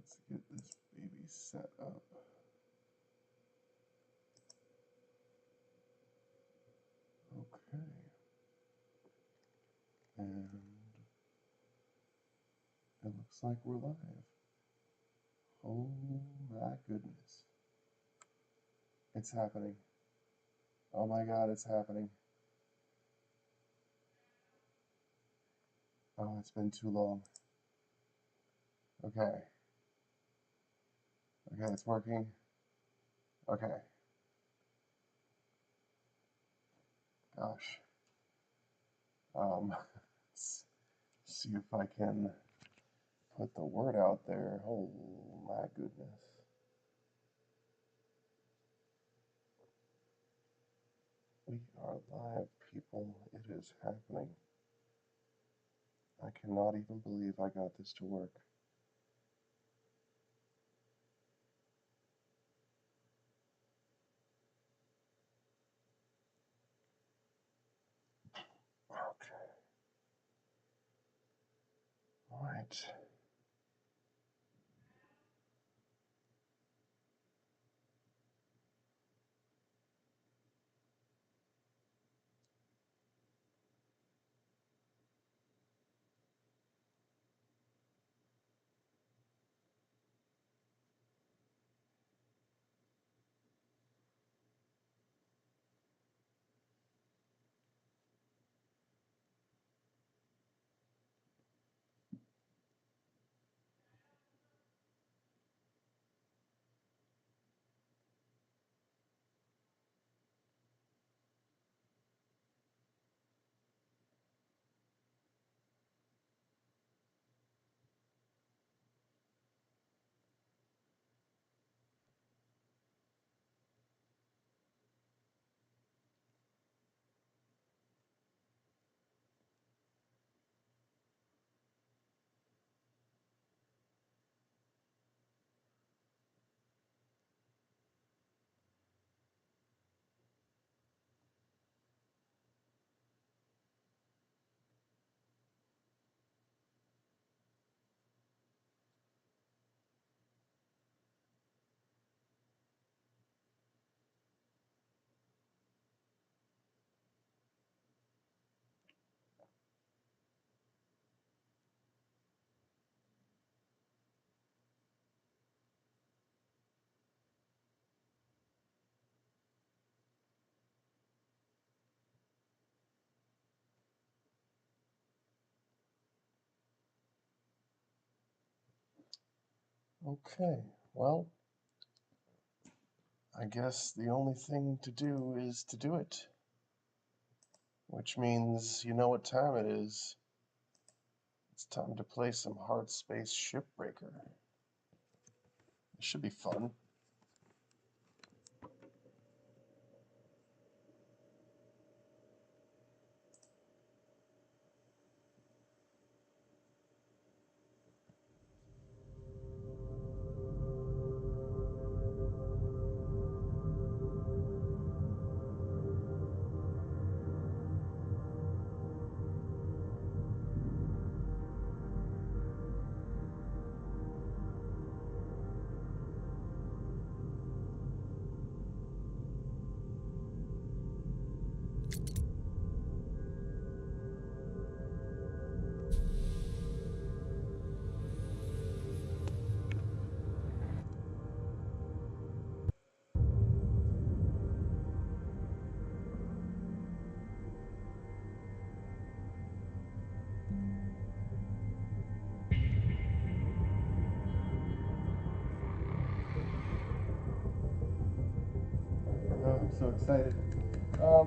Let's get this baby set up. Okay. And it looks like we're live. Oh my goodness. It's happening. Oh my god, it's happening. Oh, it's been too long. Okay. Okay, it's working. Okay. Gosh. Let's see if I can put the word out there. Oh my goodness. We are live, people. It is happening. I cannot even believe I got this to work. Okay. All right. Okay. Well, I guess the only thing to do is to do it. Which means you know what time it is. It's time to play some Hard Space Shipbreaker. It should be fun. Oh, I'm so excited.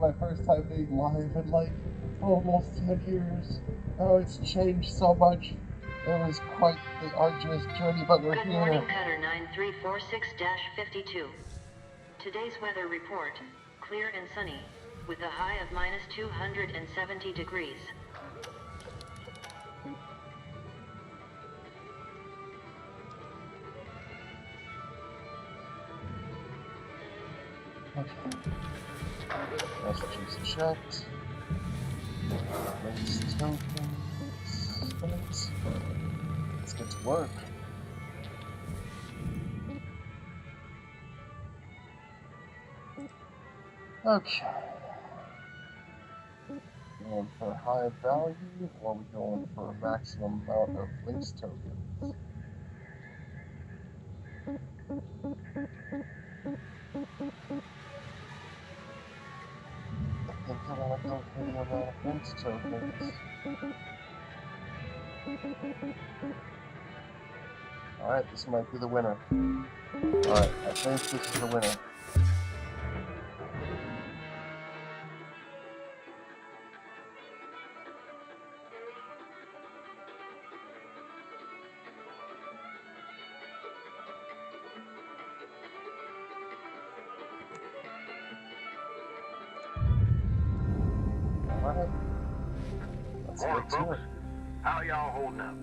My first time being live in like almost 10 years. Oh, it's changed so much. It was quite the arduous journey, but we're Good here. morning, Cutter 9346-52. Today's weather report, clear and sunny, with a high of minus 270 degrees. Okay. Messages checked. Race tokens. Let's get to work. Okay. Going for high value, or we going for a maximum amount of links tokens? I think I want to go for the amount of links tokens. Alright, this might be the winner. Alright, I think this is the winner. Alright. Let's get to it. How y'all holding up?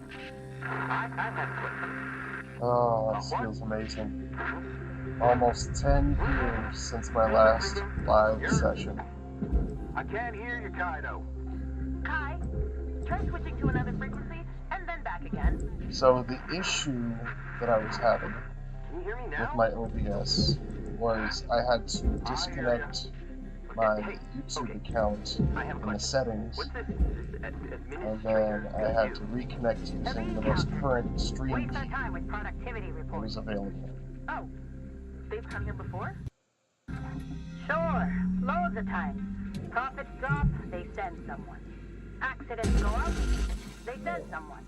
I've had questions. Oh, this feels amazing. Almost 10 years since my last live session. I can't hear you, Kaido. Kai, try switching to another frequency and then back again. So the issue that I was having Can you hear me with now? my OBS was I had to disconnect my YouTube account I have a in the question. settings, What's this and then I had to reconnect using the most current stream Waste our key time with productivity that reports. was available. Oh, they've come here before? Sure, loads of times. Profits drop, they send someone. Accidents go up, they send someone.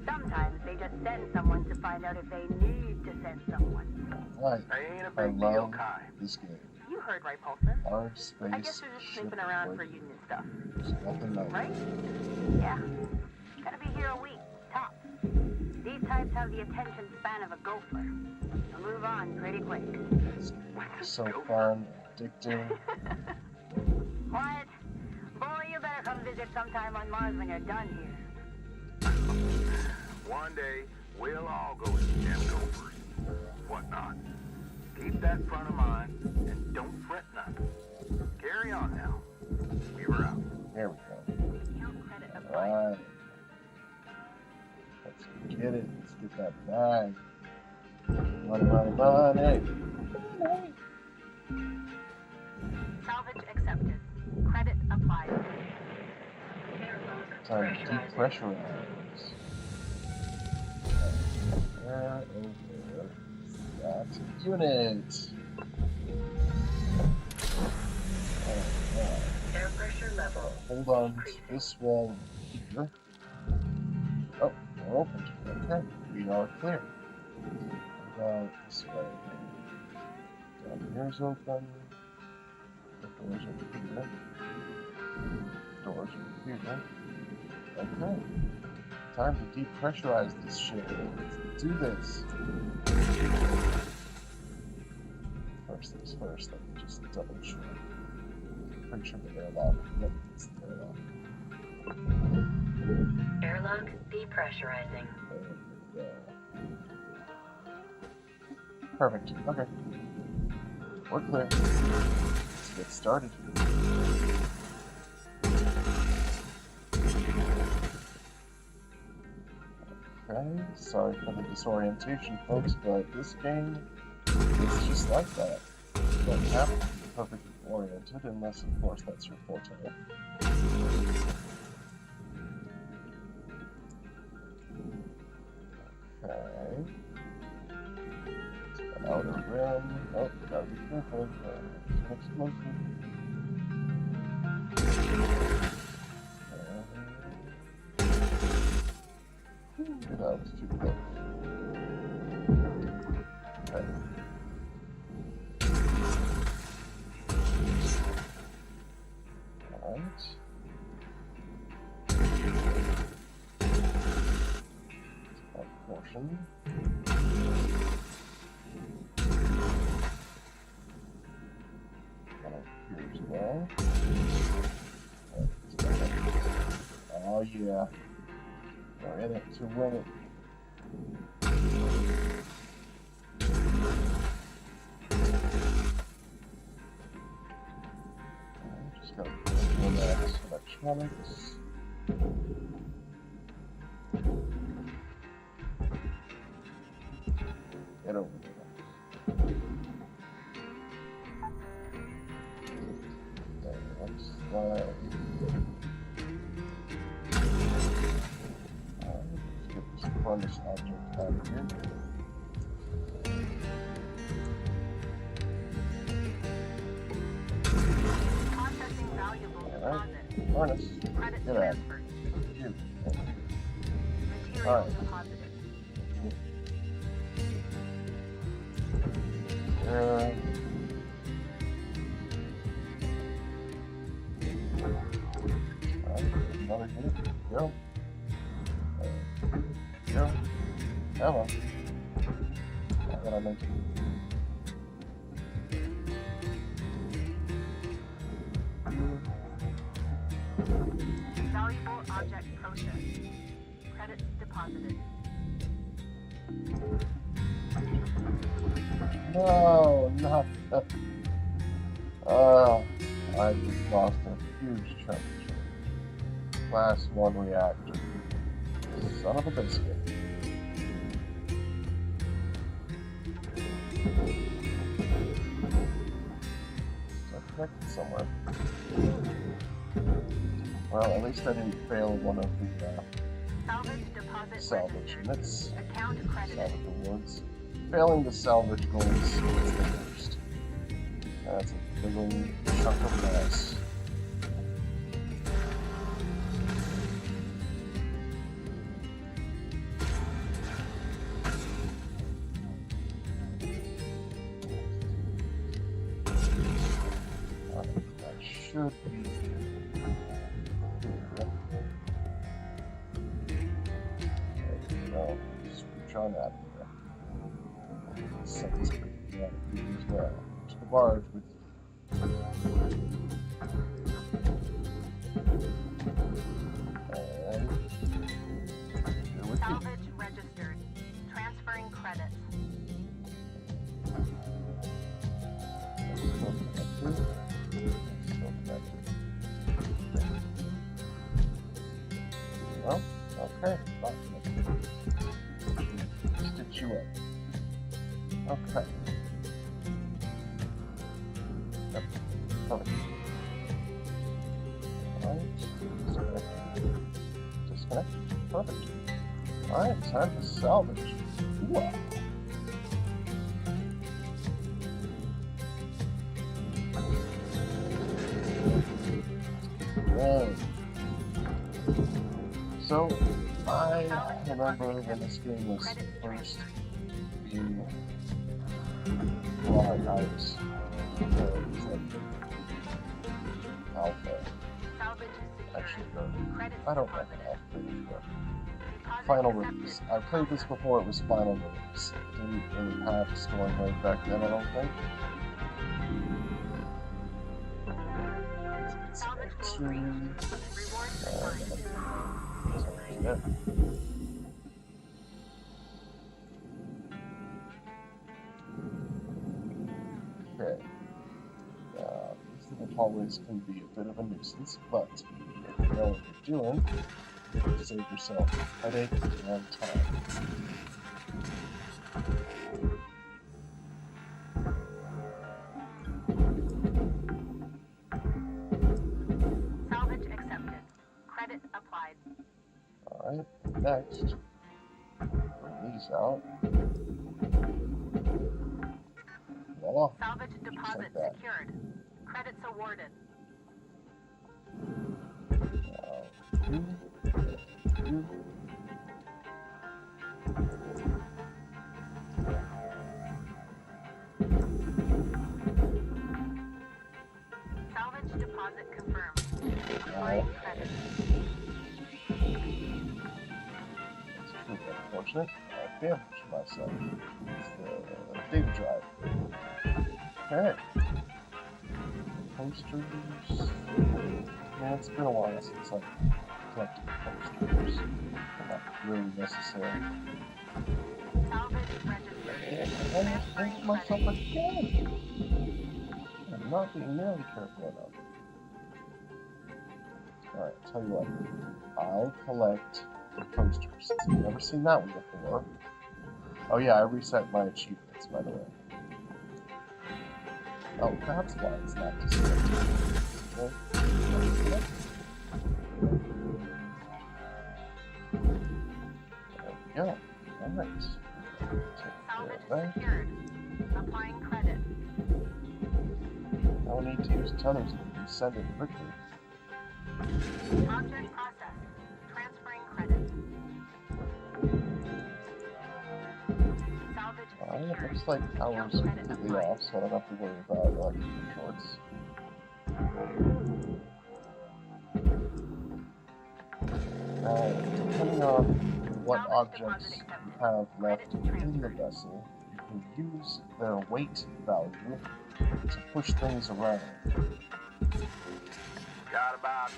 Sometimes they just send someone to find out if they need to send someone. Right, Ain't a I big deal, love Kai. this game. You heard right, Paulson. Hard I guess space they're just ship snooping around for break. union stuff, There's nothing like right? Yeah. Gonna be here a week, tops. These types have the attention span of a gopher. They'll move on pretty quick. It's so fun, addicting. Quiet. Boy, you better come visit sometime on Mars when you're done here. One day, we'll all go to them gophers. Whatnot. Keep that front of mind, and don't fret nothing. Carry on now. We were out. There we go. Count credit applied. Alright. Let's get it. Let's get that bag. Money, money, money. Salvage accepted. Credit applied. Time to depressurize. Where over that unit? Alright. Air pressure level. Hold on to this wall here. Oh, we're open. Okay, we are clear. About this way. Down here's open. The doors over here. Doors over here. Okay. Time to depressurize this shit. Let's do this. First things first, let me just double check. Pretty sure the airlock. Yep, it's the airlock. Airlock depressurizing. There we go. Perfect. Okay. We're clear. Let's get started. Okay, sorry for the disorientation, folks, but this game is just like that. You don't have to be perfectly oriented unless, of course, that's your forte. Okay. Outer rim. Oh, gotta be careful. An explosion. That was too close. Okay. Alright. That portion. Here as well. Oh yeah. We're in it to win it. Just gotta pull that electronics. Get over there. run this object out of here. Processing valuable Alright. deposit. Furnace. Credit Get out. transferred. You. Material Alright. deposited. Another unit. Go. Go. Come on. Not what I meant. Valuable object processed. Credits deposited. No, not that. I just lost a huge chunk of change. Class 1 reactor. Son of a biscuit. So connected somewhere. Well, at least I didn't fail one of the Salvage deposit salvage registered. units. Account credited. Salvage awards. Failing the salvage goals is the worst. That's a big old chunk of mess. That should be. No, screech on that. Sounds pretty good. As well. To the barge with and here with you. Salvage registered. Transferring credits. Still connected. Still connected. Well, okay. Not connected. Stitch you up. Okay. Yep. Perfect. Alright. Disconnect. Disconnect. Perfect. Alright, time to salvage. Wow. Right. So, I remember when this game was first being brought out, it was like alpha, Salvage actually, secured. Credits I don't know deposited. alpha, but Deposit final accepted. release. I played this before it was final release. Didn't really have story mode back then, I don't think. Salvage goal Extra. reached. Reward assigned. Yeah. Okay. These little hallways can be a bit of a nuisance, but if you know what you're doing, you can save yourself headache and time. Salvage accepted. Credit applied. Alright, next, bring these out. Voila. Salvage deposit like that. secured. Credits awarded. You. Salvage deposit confirmed. Applying credits. It's pretty unfortunate. I damaged myself. It's the data drive. Okay. Posters. Man, it's been a while since I've collected posters. They're not really necessary. Salvage registered. And I almost damaged myself again. I'm not being nearly careful enough. Alright, tell you what. I'll collect the posters. Since I've never seen that one before. Oh yeah, I reset my achievements, by the way. Oh, that's why it's not disconnected. Okay. There we go. Alright. Take care Salvage of that. secured. Applying credit. No need to use tethers to send it quickly. Object processed. Transferring credit. Salvage Alright, it secured. looks like power's Account credit completely applied. off, so I don't have to worry about electrical shorts. Depending on what objects you have left in the vessel, you can use their weight value to push things around. Got about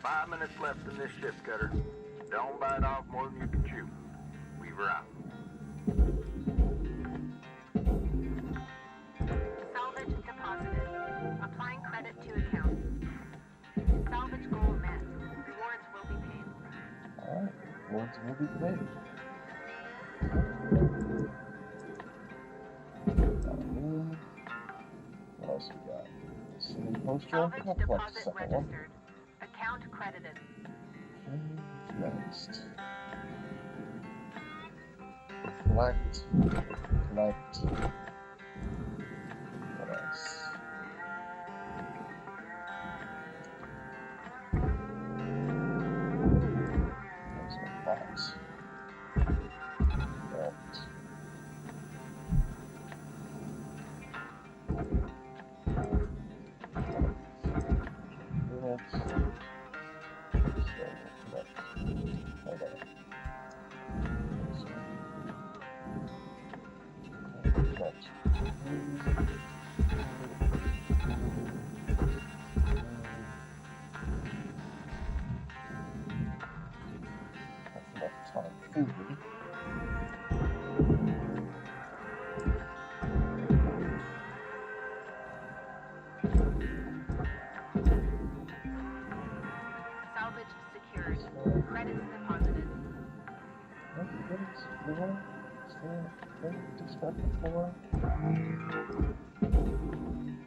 5 minutes left in this ship, Cutter. Don't bite off more than you can chew. Weaver out. Salvage deposited. Applying credit to account. Salvage goal met. Rewards will be paid. Alright, rewards will be paid. What else we got? City poster. Salvage I'll collect the deposit second one. registered. Account credited. Okay, next. Collect. What else? There's my box. Collect. Units. Salvage secured. Credits deposited.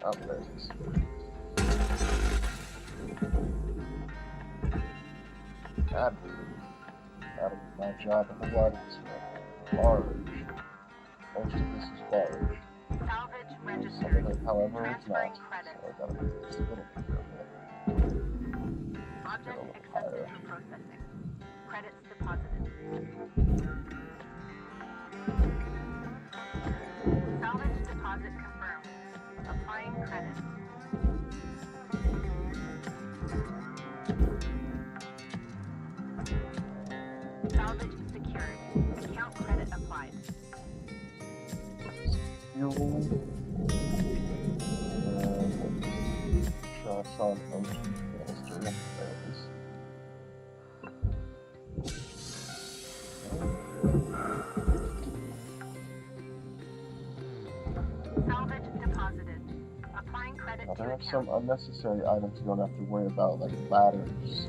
Oh, there it is. That'd be my job in the water. Large. Most of this is large. Salvage Some registered. of it, however, is Transferring not. credit. So I gotta be just a little bit careful. Object accepted for processing. Credits deposited. Salvage deposit confirmed. Applying credit. Salvage secured. Account credit applied. Fuel. Shots on ocean canister. There it is. Salvage deposited. Applying credit Now, to there are account. some unnecessary items you don't have to worry about, like ladders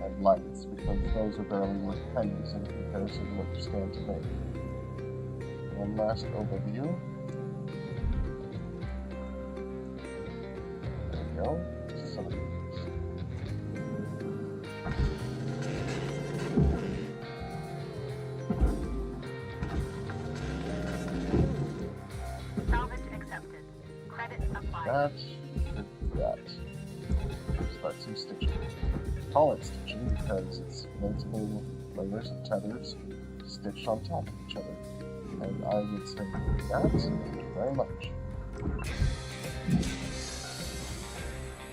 and lights, because those are barely worth pennies in comparison to what you stand to make. One last overview. There we go. Some of these. Salvage accepted. Credit applied. That and that. Start some stitching. Call it stitching because it's multiple layers of tethers stitched on top of each other. And I would say that, thank you very much.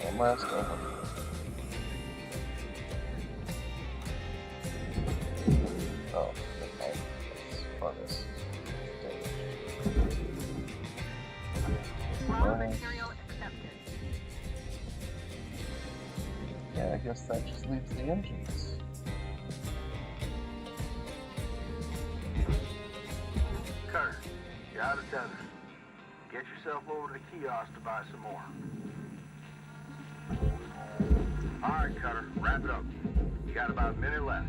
One last overview. Oh, okay. Let's furnace. Raw Furnace. material accepted. Yeah, I guess that just leaves the engines. Cutter, you're out of tethers. Get yourself over to the kiosk to buy some more. Alright, Cutter, wrap it up. You got about a minute left.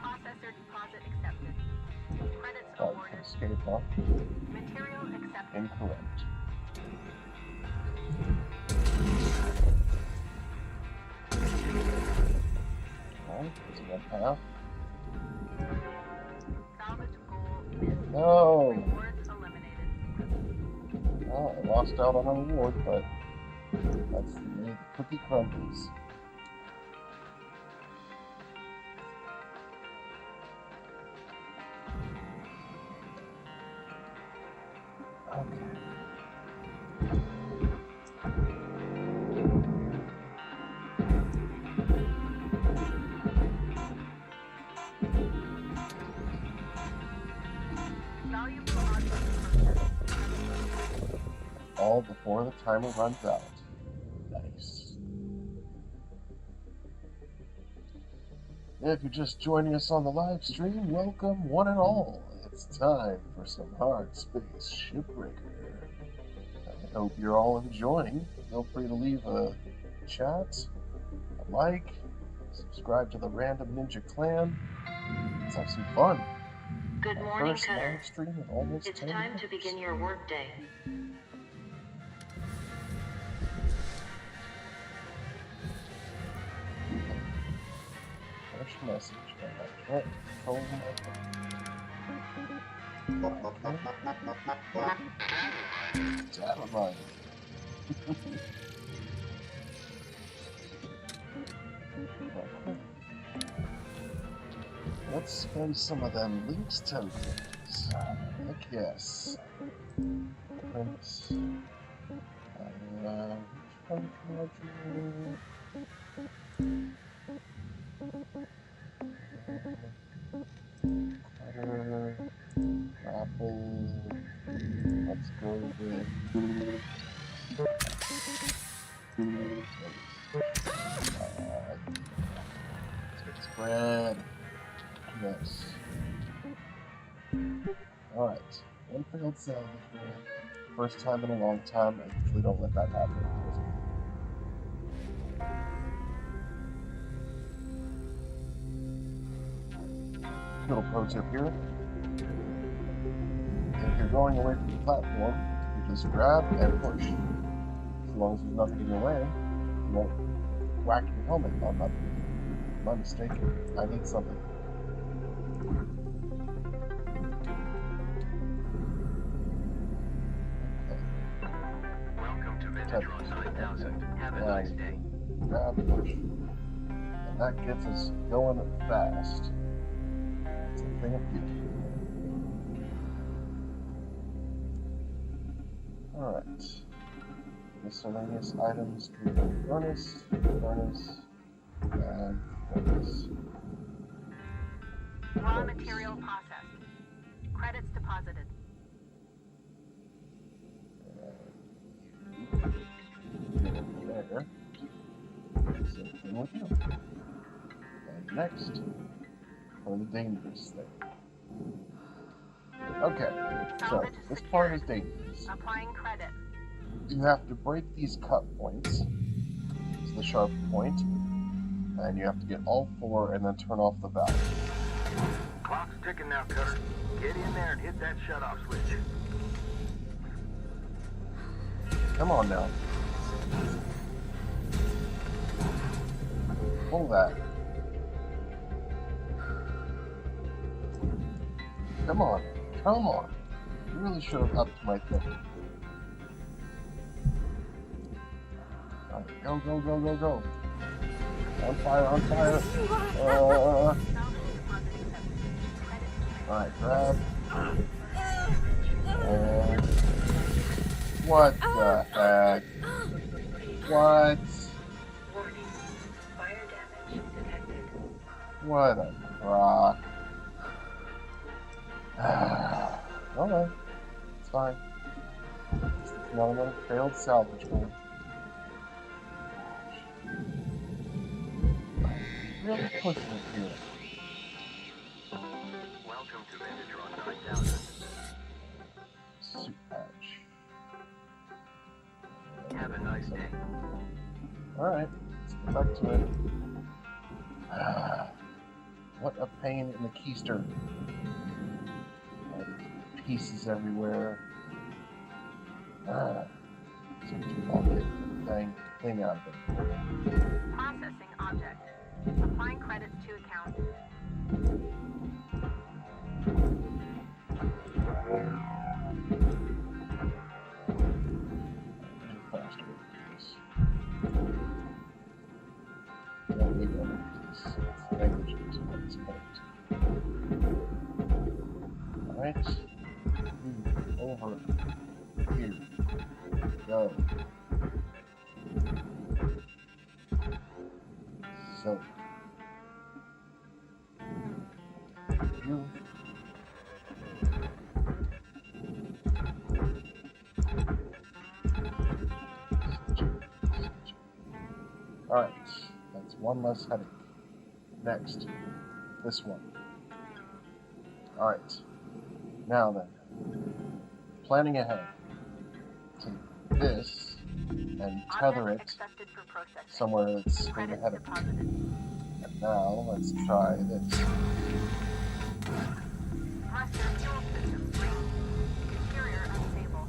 Processor deposit accepted. Credits Oh, awarded. escape off. Material accepted. Incorrect. Alright, let's One half. Salvage goal missed. No! Rewards eliminated. Well, I lost out on a reward, but that's the way the cookie crumbles. Okay. Valuable object purchased. All before the timer runs out. Nice. If you're just joining us on the live stream, welcome one and all. It's time for some hard space shipbreaker. I hope you're all enjoying. Feel free to leave a chat, a like, subscribe to the Random Ninja Clan. Let's have some fun. Good My morning, first Cutter. live stream in almost It's 10 time to years. begin your workday. Fresh message. I can't control my phone. Dynamite. Let's spend some of them links tokens. Heck yes. Prince. Which one can I do? Cutter, Apple. Let's go with. Let's get spread. Yes. Alright. One failed salvage roll. First time in a long time. I usually don't let that happen. Little pro tip here. If you're going away from the platform, you just grab and push. As long as there's nothing in your way, you won't whack your helmet. Oh, am I mistaken? I need something. Welcome to Vintatron 9000. Have a nice day. Grab, push. And that gets us going fast. It's a thing of beauty. Alright. Miscellaneous items, furnace, and furnace. Raw material processed. Credits deposited. There. Same thing with you. And next, for the dangerous thing. Okay, so Salvage this part secured. is dangerous. Applying credit. You have to break these cut points. It's the sharp point. And you have to get all four and then turn off the valve. Clock's ticking now, Cutter. Get in there and hit that shut-off switch. Come on now. Pull that. Come on. Come on. You really should have upped my thing. Alright, go, go, go, go, go. On fire, on fire. Salvage depositing message. Credit. Alright, grab. And... What the heck? What? Warning. Fire damage detected. What a crock. Alright. It's fine. It's not another failed salvage roll. Really pushing it here. Welcome to Vintatron 9000. Suit patch. Have a nice day. Alright, let's get back to it. What a pain in the keister. Pieces everywhere. It's too long to get the thing out of it. Processing object. Applying credits to account. Faster with this. Don't need one of these. It's negligent at this point. Alright. Over here. Go. So. You. Alright, that's one less headache. Next, this one. Alright, now then, planning ahead. Take this and tether it Accepted for processing. somewhere that's straight Credits ahead of me. deposited. And now, let's try this. Thruster fuel system free. Interior unstable.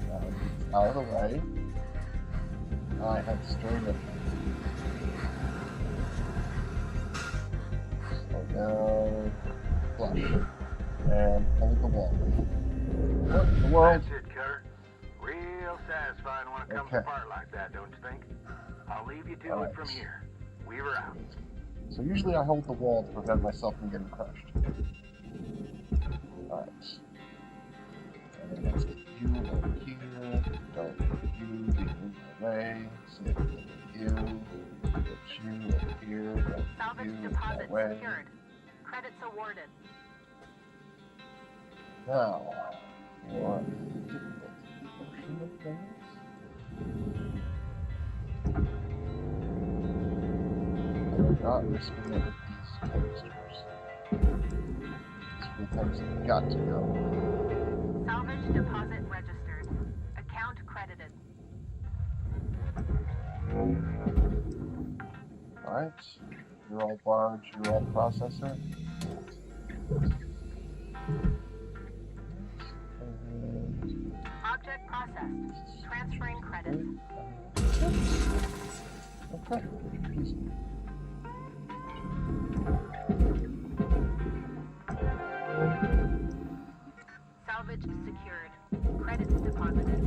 Now it's out of the way. I head straight in. Slow down. Flush. And hold the wall. What in the world? That's it, Cutter. Real satisfying when it comes Okay. apart like that, don't you think? I'll leave you to All it right. from here. Weaver out. So usually I hold the wall to prevent myself from getting crushed. Alright. And let's get you over here. Don't let you be in my way. Same thing with you. Get you over here. Don't Salvage you in my deposit way. secured. Credits awarded. Now, for the difficult portion of things. I'm not risking it with these canisters. These are the things that have got to go. Salvage deposit registered. Account credited. Alright, you're all barge, you're all processor. And Object processed. Transferring credits. okay, easy. Salvage secured. Credits deposited.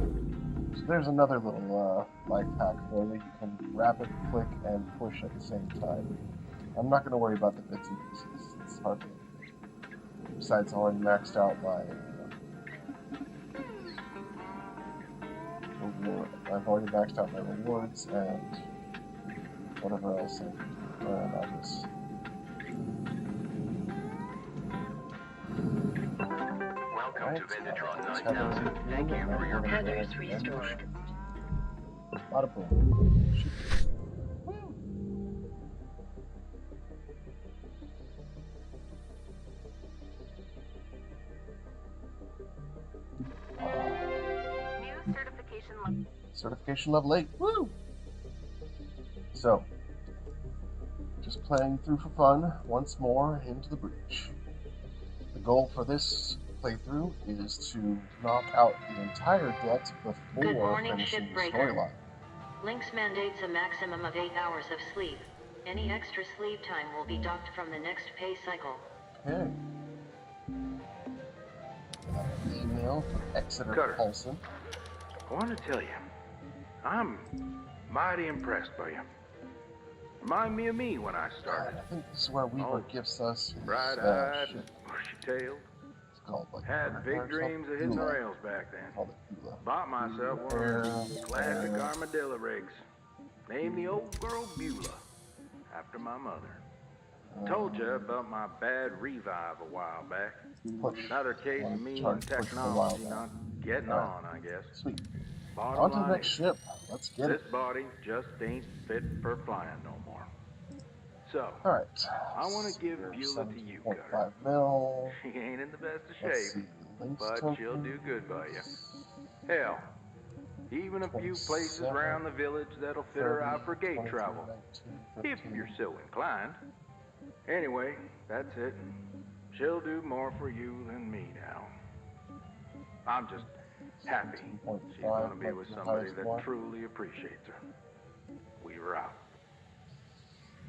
So there's another little life hack for you. You can rapid click and push at the same time. I'm not going to worry about the bits and pieces. It's hardly anything. Besides, I already maxed out my reward. I've already maxed out my rewards and whatever else I can earn on this. Welcome Alright, to Vindatron let's 9000. head Thank you for your Headers patience. restored. Bada boom. Shoot. New certification level. Certification level 8. Woo! So, just playing through for fun once more into the breach. The goal for this playthrough is to knock out the entire debt Good before morning, finishing the shipbreaker. storyline. Lynx mandates a maximum of 8 hours of sleep. Any extra sleep time will be docked from the next pay cycle. Okay. Got an email from Exeter Cutter. Paulson. I want to tell you, I'm mighty impressed by you. Remind me of me when I started. I think this is where Weaver Oh, gives us his Bright-eyed, ship. bushy-tailed. It's called like Had big dreams of hitting the Beulah. rails back then. Called it Beulah. Bought myself one of those classic armadillo rigs. Named the old girl Beulah, after my mother. Told you about my bad revive a while back. Push. Another case of me Tried and to push for a while technology now. not getting Alright. on, I guess. Sweet. Bottom On to the line next is, ship. Let's get this it. body just ain't fit for flying no more. So, Alright. I wanna give Beulah to you, 17.5 Cutter. mil. she ain't in the best of Let's shape, see. Links but token. she'll do good by you. Hell, even a few places 27, around the village that'll fit her out for gate travel, if you're so inclined. Anyway, that's it. She'll do more for you than me now. I'm just happy she's gonna be with somebody that truly appreciates her. Weaver out.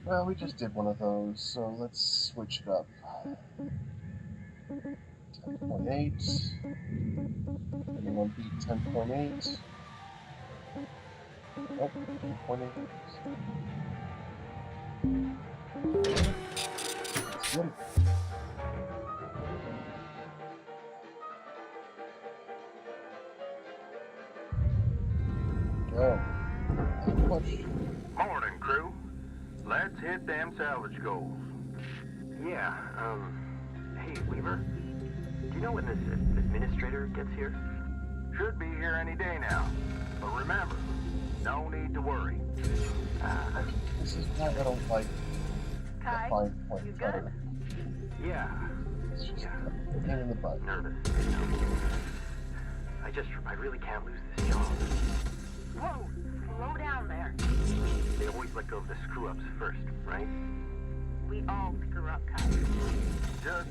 Well, we just did one of those, so let's switch it up. 10.8. Anyone beat 10.8? Nope, 10.8. Let's get it. Go. And push. Morning, crew. Let's hit them salvage goals. Yeah, hey, Weaver, do you know when this administrator gets here? Should be here any day now. But remember, no need to worry. This is why I don't like the Kai, 5-point you good? cutter. Yeah, It's just Yeah. a pain in the butt. nervous. I really can't lose this job. Whoa, slow down there. They always let go of the screw-ups first, right? We all screw up, Kai. Just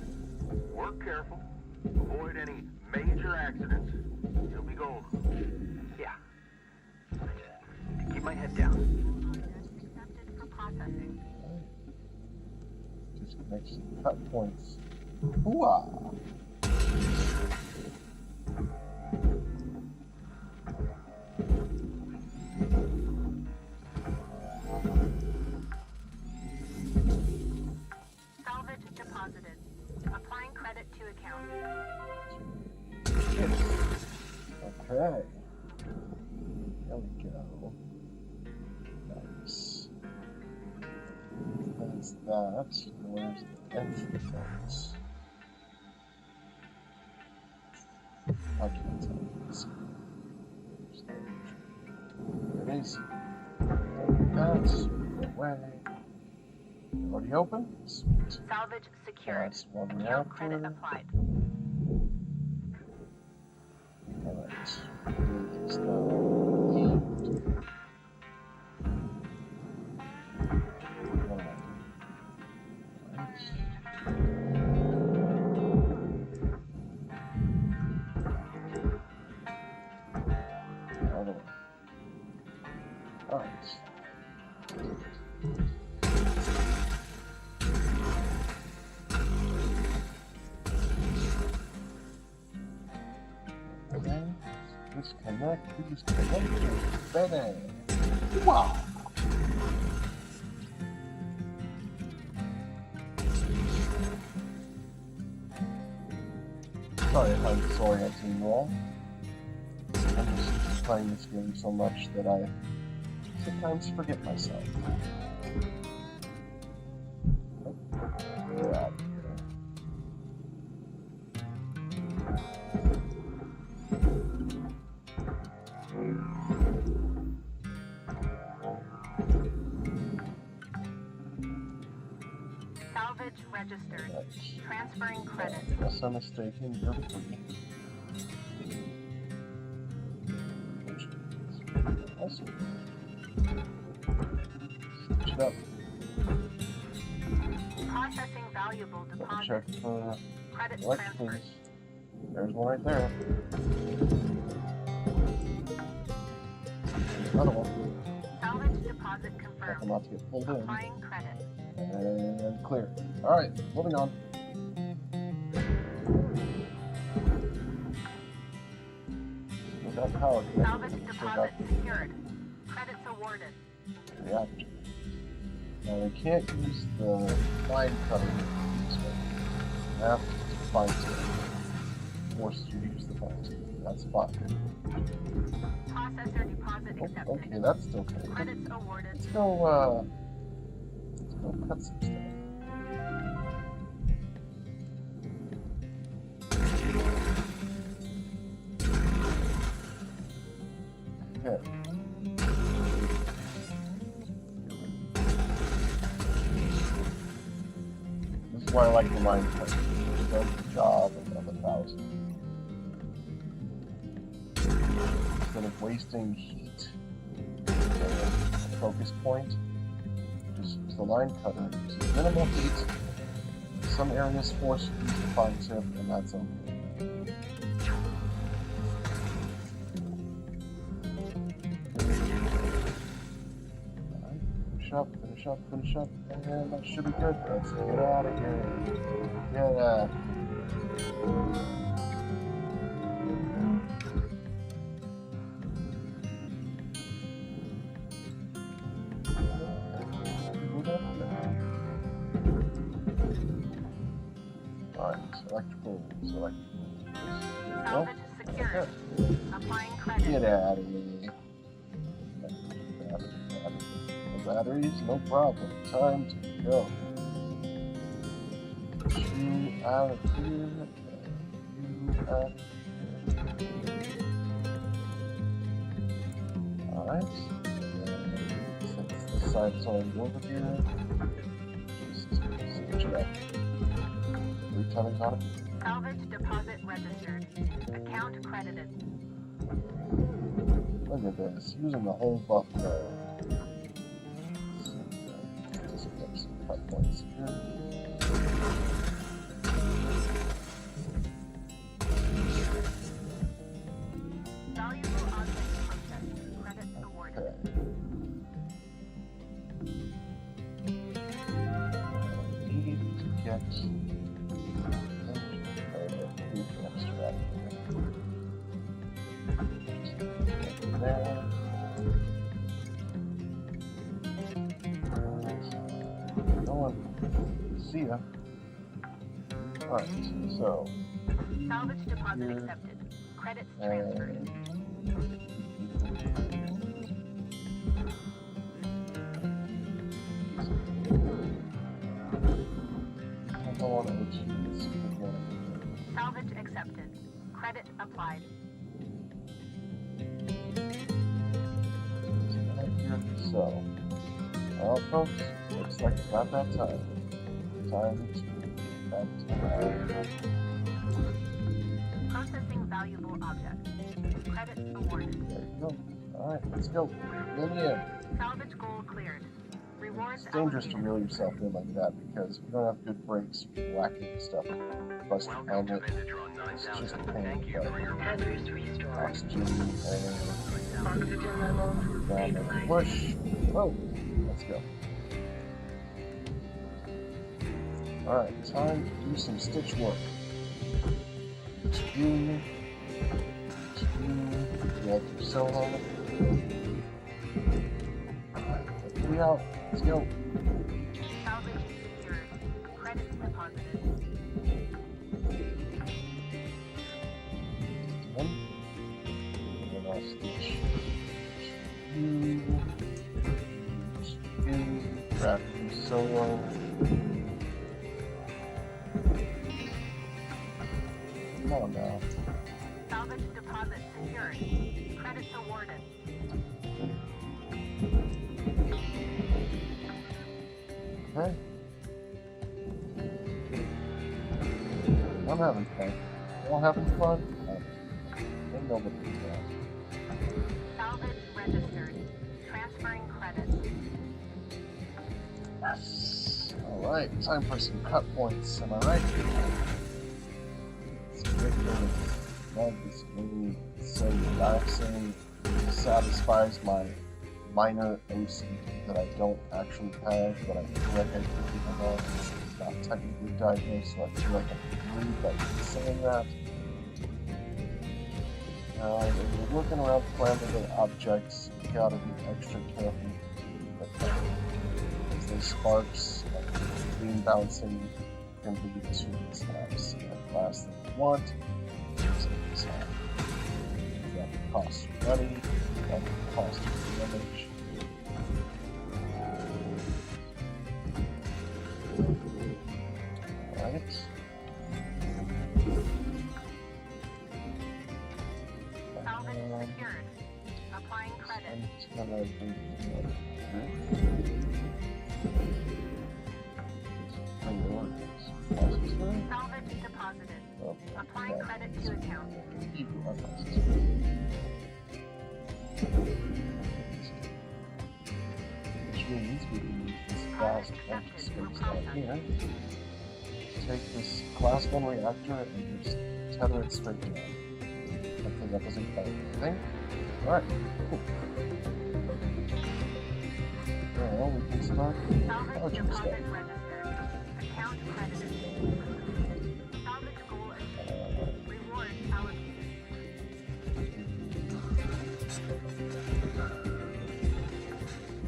work careful. Avoid any major accidents. You'll be golden. Yeah. I just need to keep my head down. Accepted for processing. Just makes cut points. Hooah! Salvage deposited. Applying credit to account. Okay. There we go. Nice. That's that. Where's the entry point? I can't tell. This. There it is. That's away. Already open? Sweet. Salvage secured. That's one Account credit reactor. applied. Alright. It's now aimed. Alright. Okay. Disconnect these connectors. Bang. Wow. Sorry if I'm disorienting you all. I'm just playing this game so much that I sometimes forget myself. Oh, we're out of here. Salvage registered. Nice. Transferring credit. Unless I'm mistaken, you're free. Awesome. Switch it up. Processing valuable Double deposit. check for Credit electric transferred. things. There's one right there. Another one. Salvage deposit Careful confirmed. not to get pulled in. Applying credit. And clear. Alright, moving on. Still got power Salvage connected. Still got deposit secured. Credits awarded. the reactor. Now we can't use the line cutter this way. You have to find it. Forces you to use the fast. That's fine. Processor deposit Oh, accepted. okay, that's still connected. Credits awarded. Let's go cut some stuff. Okay. This is why I like the line cut. It does the job of 1,000. Instead of wasting heat a focus point, just use the line cutter. Uses minimal heat. Some areas force you to use the fine tip, and that's okay. Nice. finish up, and that should be good. Let's get out of here. Get out. Alright, electrical. Salvage secured. Applying credit. Get out of here. No batteries, no problem. Time to go. You out of here. You out of here. Alright. Since this side's already over here, just switch it up. Retelling on it. Salvage deposit registered. Account credited. Look at this, using the whole buffer. Just get some cut points here. Valuable object processed. Credit awarded. Okay. Need to get extract there. No one see ya. Alright, so Salvage deposit accepted. Credits transferred. Salvage accepted. Credit applied. So, well, folks, looks like it's about that time. Time to get back to Processing valuable objects. Credits awarded. There you go. Alright, let's go. In the end. Salvage goal cleared. Rewards It's dangerous to allocated. reel yourself in like that because if you don't have good brakes, you're whacking stuff. Plus, the Welcome to helmet, Metatron it's just a 9000. pain. Thank you for your Hazards restored. Oxygen and Oxygen levels down and stabilized. push. Oh, let's go. Alright, time to do some stitch work. Two, you have your cell helmet. Alright, let's be out. Let's go. Salvage secured. Credits deposited. One. And then I'll stitch two, grab your solo. Come on now. Salvage deposit secured. Credits awarded. Okay. I'm having fun. Y'all having fun? Ain't nobody doing that. Salvage registered. Transferring credits. Yes. Alright, time for some cut points. Am I right? It's great game. Love this game. It's so relaxing. It satisfies my minor OCD that I don't actually have, but I feel like I do, even though it's not technically diagnosed, so I feel like I'm rude by saying that. When you're looking around flammable objects, you gotta be extra careful with them. Because those sparks and beam bouncing can lead to mishaps. And the last thing you want is a mishap. That can cost you money, that can cost you damage. Alright. Salvage secured. Applying credits. I'm just gonna do Salvage deposited. Oh, Applying okay. credit to account. Which means we can use this class empty space down here. Take this class 1 reactor and just tether it straight down. Hopefully that doesn't cut anything. Alright, cool. Well, we can start Salvage charging stuff. deposit registered. Account credited. Salvage goal achieved. Reward allocated.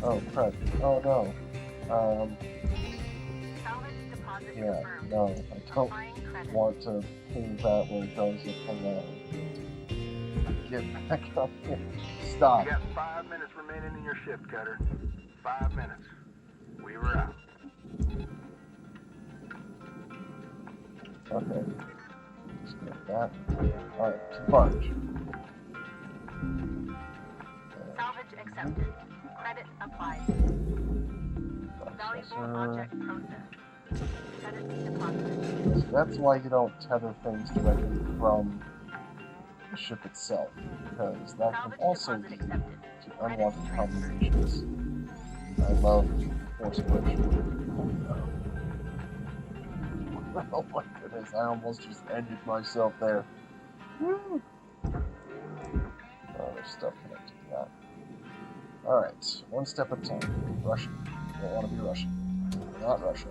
Oh, crap. Oh, no. Salvage deposit Yeah, confirmed. no, I don't Applying credit. want to pull that where it goes up and get back up here. Stop. You got 5 minutes remaining in your shift, Cutter. 5 minutes. Weaver out. Okay. Just get that. Alright, to barge. Salvage accepted. Credit applied. Valuable object processed. Credit deposited. So that's why you don't tether things directly from the ship itself, because that can Salvage also deposit lead accepted. to unwanted combinations. I love force push. Oh my goodness, I almost just ended myself there. Woo! Oh, there's stuff connected to that. Alright, one step at a time. Russian. Don't want to be Russian. Not Russia.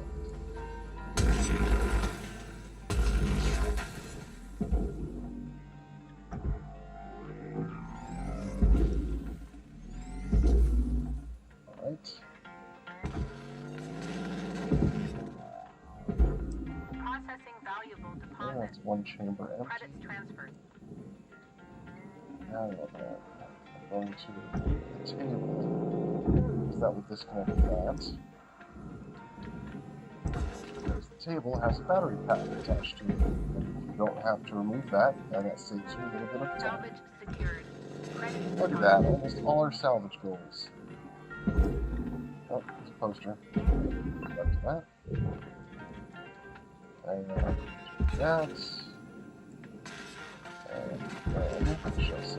Alright. Processing valuable Yeah, deposit. that's one chamber empty. Credits transferred. Now what I'm going to the table, because that will disconnect that. Because the table has a battery pack attached to it. And you don't have to remove that, and that saves you a little bit of time. Salvage secured. Credit Look at that, almost all our salvage goals. Oh, there's a poster. Back to that. And that. And finish us.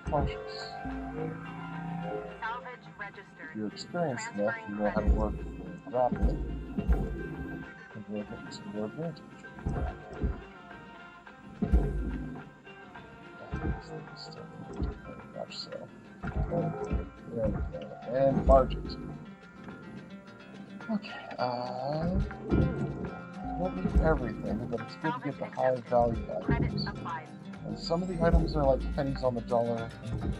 Functions. Salvage registered. If you're experienced enough, you know how to work the grappling and work it to your advantage. Still very much so. There we go. And margins. Okay, won't need everything, but it's good to get the high value Credit items. applied. And some of the items are like pennies on the dollar,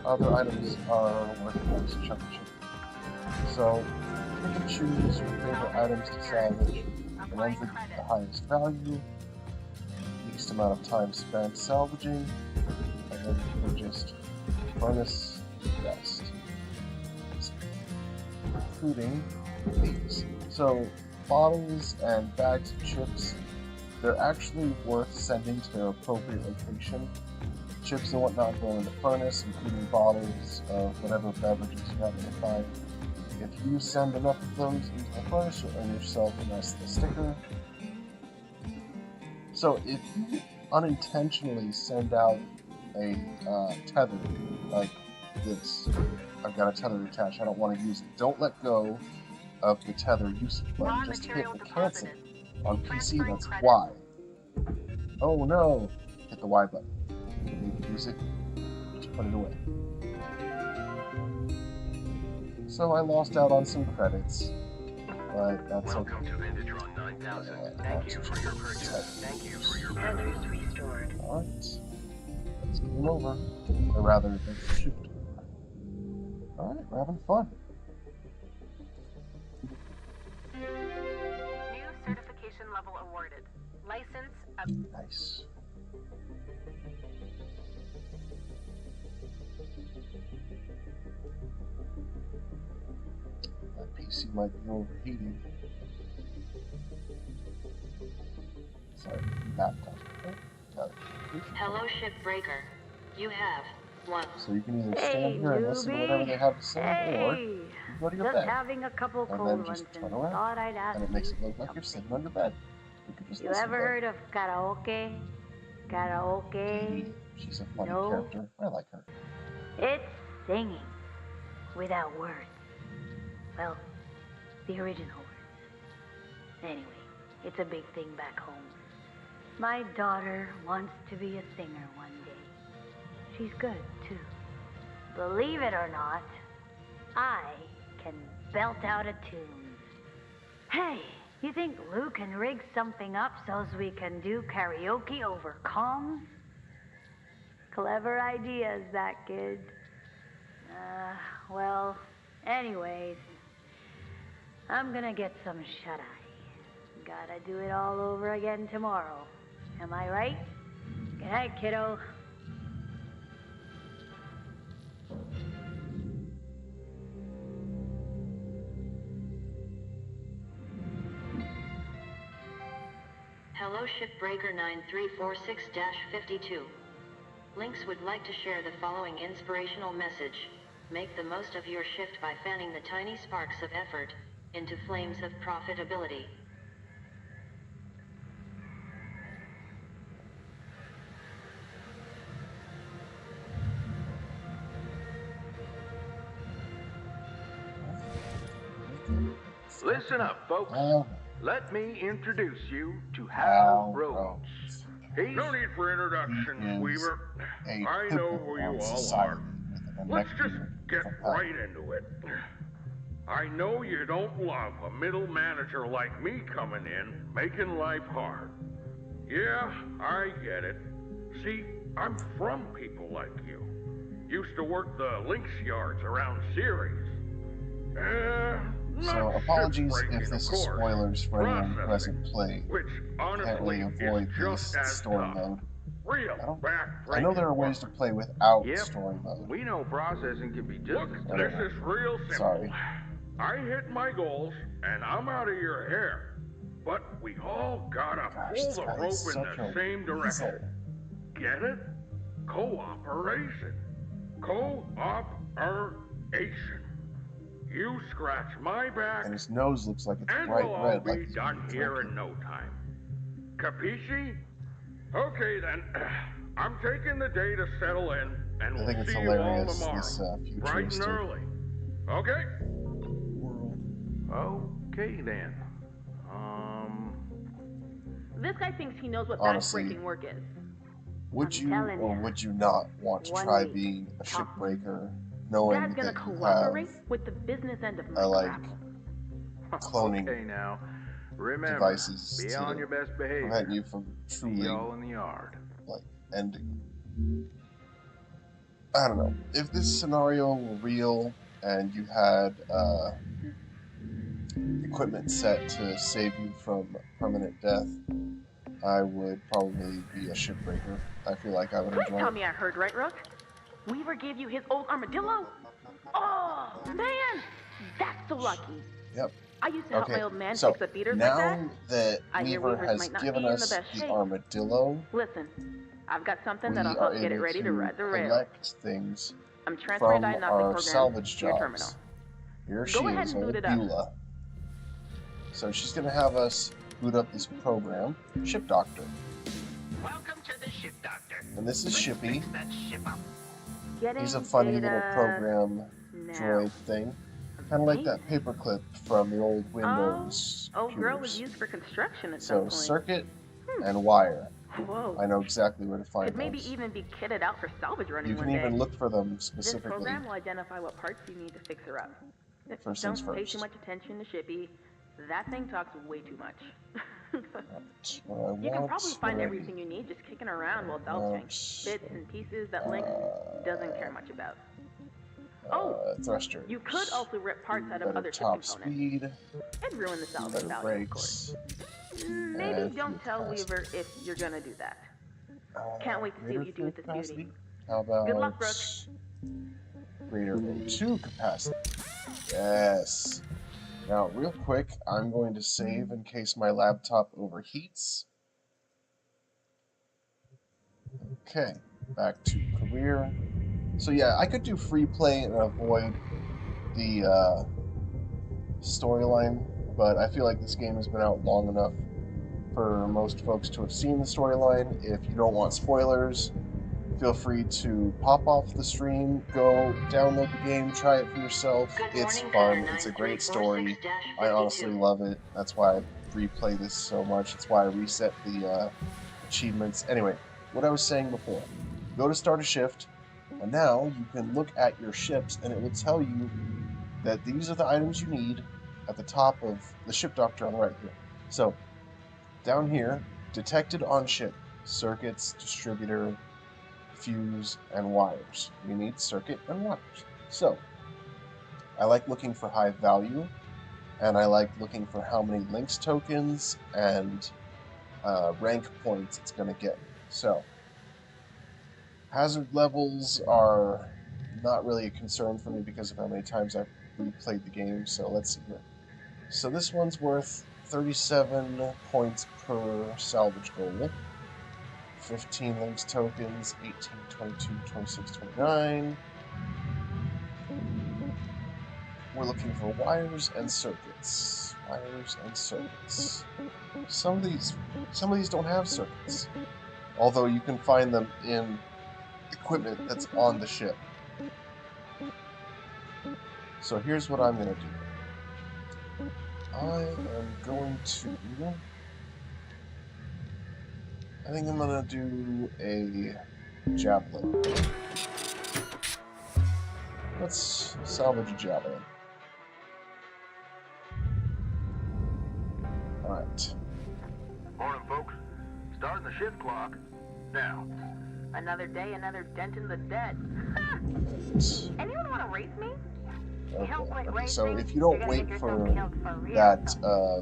other items are worth a nice chunk of chicken. So you can choose your favorite items to salvage, the ones that get the highest value, least amount of time spent salvaging, and then you can just furnace the best. Including these. So bottles and bags of chips, they're actually worth sending to their appropriate location. Chips and whatnot go in the furnace, including bottles of whatever beverages you happen to find. If you send enough of those into the furnace, you'll earn yourself a nice little sticker. So if you unintentionally send out a tether like this, I've got a tether attached, I don't want to use it. Don't let go of the tether usage Raw button, just hit material the cancel. deposited. On PC, Transferring that's credit. Y. Oh no! Hit the Y button. You need to use it, just put it away. So I lost out on some credits, but that's okay. Welcome to Vindatron 9000. Thank you for your purchase. Thank you for your purchase. Tethers restored. Alright. That's game over. Or rather, that's shift. Alright, we're having fun. New certification level awarded. License up. Nice. My PC might be overheating. Sorry, laptop. Oh, got it. Hello, shipbreaker. You have one. So you can either Hey, stand here and listen to whatever they have to say, or Hey, you go to your just bed, having a couple and cold then ones just and turn around, thought I'd ask and it makes it you look like you're something. sitting on your bed. You can just You listen ever to it. heard of karaoke? Karaoke? She's a funny No. character. I like her. It's singing without words. Well, the original words. Anyway, it's a big thing back home. My daughter wants to be a singer one day. She's good, too. believe it or not, I can belt out a tune. Hey, you think Lou can rig something up so's we can do karaoke over comms? Clever ideas, that kid. Well, anyways, I'm gonna get some shut-eye. Gotta do it all over again tomorrow. Am I right? Good night, kiddo. Hello Shipbreaker 9346-52. Lynx would like to share the following inspirational message. Make the most of your shift by fanning the tiny sparks of effort into flames of profitability. Listen up, folks. Hal Let me introduce you to Hal Rhodes. Rhodes. He's No need for introductions, He is Weaver. a I know pimple who you on all society are. with an Let's just elected get for power. right into it. I know you don't love a middle manager like me coming in, making life hard. Yeah, I get it. See, I'm from people like you. Used to work the Lynx yards around Ceres. So Not apologies shipbreaking, if this of is course. spoilers for anyone who Processing, hasn't played. which Can't really honestly avoid is just this as story tough. mode. Real I know there are ways to play without Yep. story mode. We know processing can be just Look, as this is real simple. Sorry. I hit my goals, and I'm out of your hair. But we all gotta Gosh, pull this the guy rope is in such the a same direction. weasel. Get it? Cooperation. Cooperation. You scratch my back, And his nose looks like it's and bright we'll all red, be like he's done been here in drinking. no time. Capisci? Okay then. I'm taking the day to settle in, and I we'll think it's see you all hilarious, tomorrow. this Bright and futuristic early. Okay? world. Okay then. This guy thinks he knows what Honestly, backbreaking work is. Would I'm you telling or ya. would you not want to One try week, being a tops. shipbreaker, knowing Dad's gonna that you cooperate have with the business end of my like grapple. cloning Okay now. Remember, devices be to on your best behavior. prevent you from See truly y'all in the yard. like ending? I don't know. If this scenario were real and you had equipment set to save you from permanent death, I would probably be a shipbreaker. I feel like I would Please enjoy tell it. me I heard right, Rook. Weaver gave you his old armadillo? Oh, man! That's so lucky. Yep. I used to help Okay, my old man so fix the theaters like that. now that I hear Weaver Weavers has might not given be in the us best the shape. armadillo, Listen, I've got something we that'll are help get it able ready to ride the to rail. collect things I'm transferring from diagnostic our program salvage to your terminal. jobs. Here Go she ahead is, and boot old it up. Beulah. So she's going to have us boot up this program, Ship Doctor. Welcome to the Ship Doctor. And this is Let's Shippy. fix that ship up. Getting He's a funny little data program now. droid thing. Kind of like that paperclip from the old Windows Old girl was computers. used for construction at some So point. circuit and wire. Whoa. I know exactly where to find Could maybe those. even be kitted out for salvage running You one can day. even look for them This specifically. program will identify what parts you need to fix her up. First Don't things pay first. too much attention to Shippy. That thing talks way too much. Right. What I You can want, probably find what I everything you need just kicking around while want, delving. Bits and pieces that Lynx doesn't care much about. thrusters. You could also rip parts out of better other ship top components. speed, And ruin the salvage better value, of course. brakes. Maybe fuel don't tell capacity. Weaver if you're gonna do that. Can't wait to see greater what you do with fuel this beauty. capacity? How about Good luck, Brooke. greater O2 capacity? Yes. Now, real quick, I'm going to save in case my laptop overheats. Okay, back to career. So yeah, I could do free play and avoid the storyline, but I feel like this game has been out long enough for most folks to have seen the storyline. If you don't want spoilers, feel free to pop off the stream, go download the game, try it for yourself. Good It's morning, fun, Cutter it's a great story. 9346-52. I honestly love it. That's why I replay this so much. That's why I reset the achievements. Anyway, what I was saying before. Go to start a shift, And now you can look at your ships and it will tell you that these are the items you need at the top of the ship doctor on the right here. So down here, detected on ship, circuits, distributor, fuse, and wires. You need circuit and wires. So I like looking for high value, and I like looking for how many links tokens and rank points it's going to get. So hazard levels are not really a concern for me because of how many times I've replayed the game. So let's see here. So this one's worth 37 points per salvage goal, 15 links tokens, 18, 22, 26, 29. We're looking for wires and circuits. Wires and circuits. Some of these don't have circuits, although you can find them in equipment that's on the ship. So here's what I'm going to do. I think I'm going to do a javelin. Let's salvage a javelin. Alright. Morning, folks. Starting the shift clock now. Another day, another dent in the dead. Anyone want to race me? You don't quit Okay, racing, so if you you're don't gonna wait get yourself for killed for real. that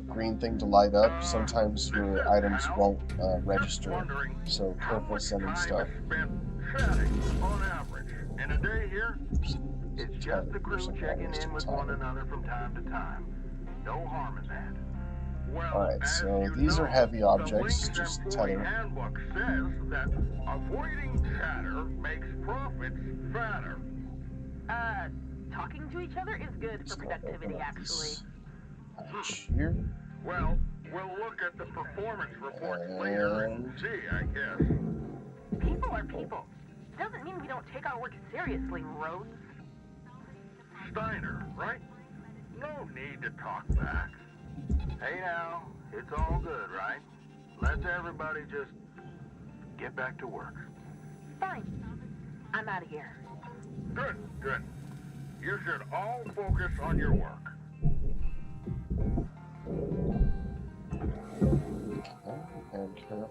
green thing to light up, sometimes your items won't register. Wondering So how careful much sending time stuff. is spent chatting on average in a day here? It's just the crew checking in with one another from time to time. No harm in that. Well, Alright, as so you these are know, heavy the objects, Links just Employee tether. Handbook says that avoiding chatter makes profits fatter. Talking to each other is good for Just gonna productivity, open up actually. this hatch here. Well, we'll look at the performance reports later and And see, I guess. People are people. Doesn't mean we don't take our work seriously, Rhodes. Steiner, right? No need to talk back. Hey now, it's all good, right? Let's everybody just get back to work. Fine. I'm out of here. Good, good. You should all focus on your work. and careful.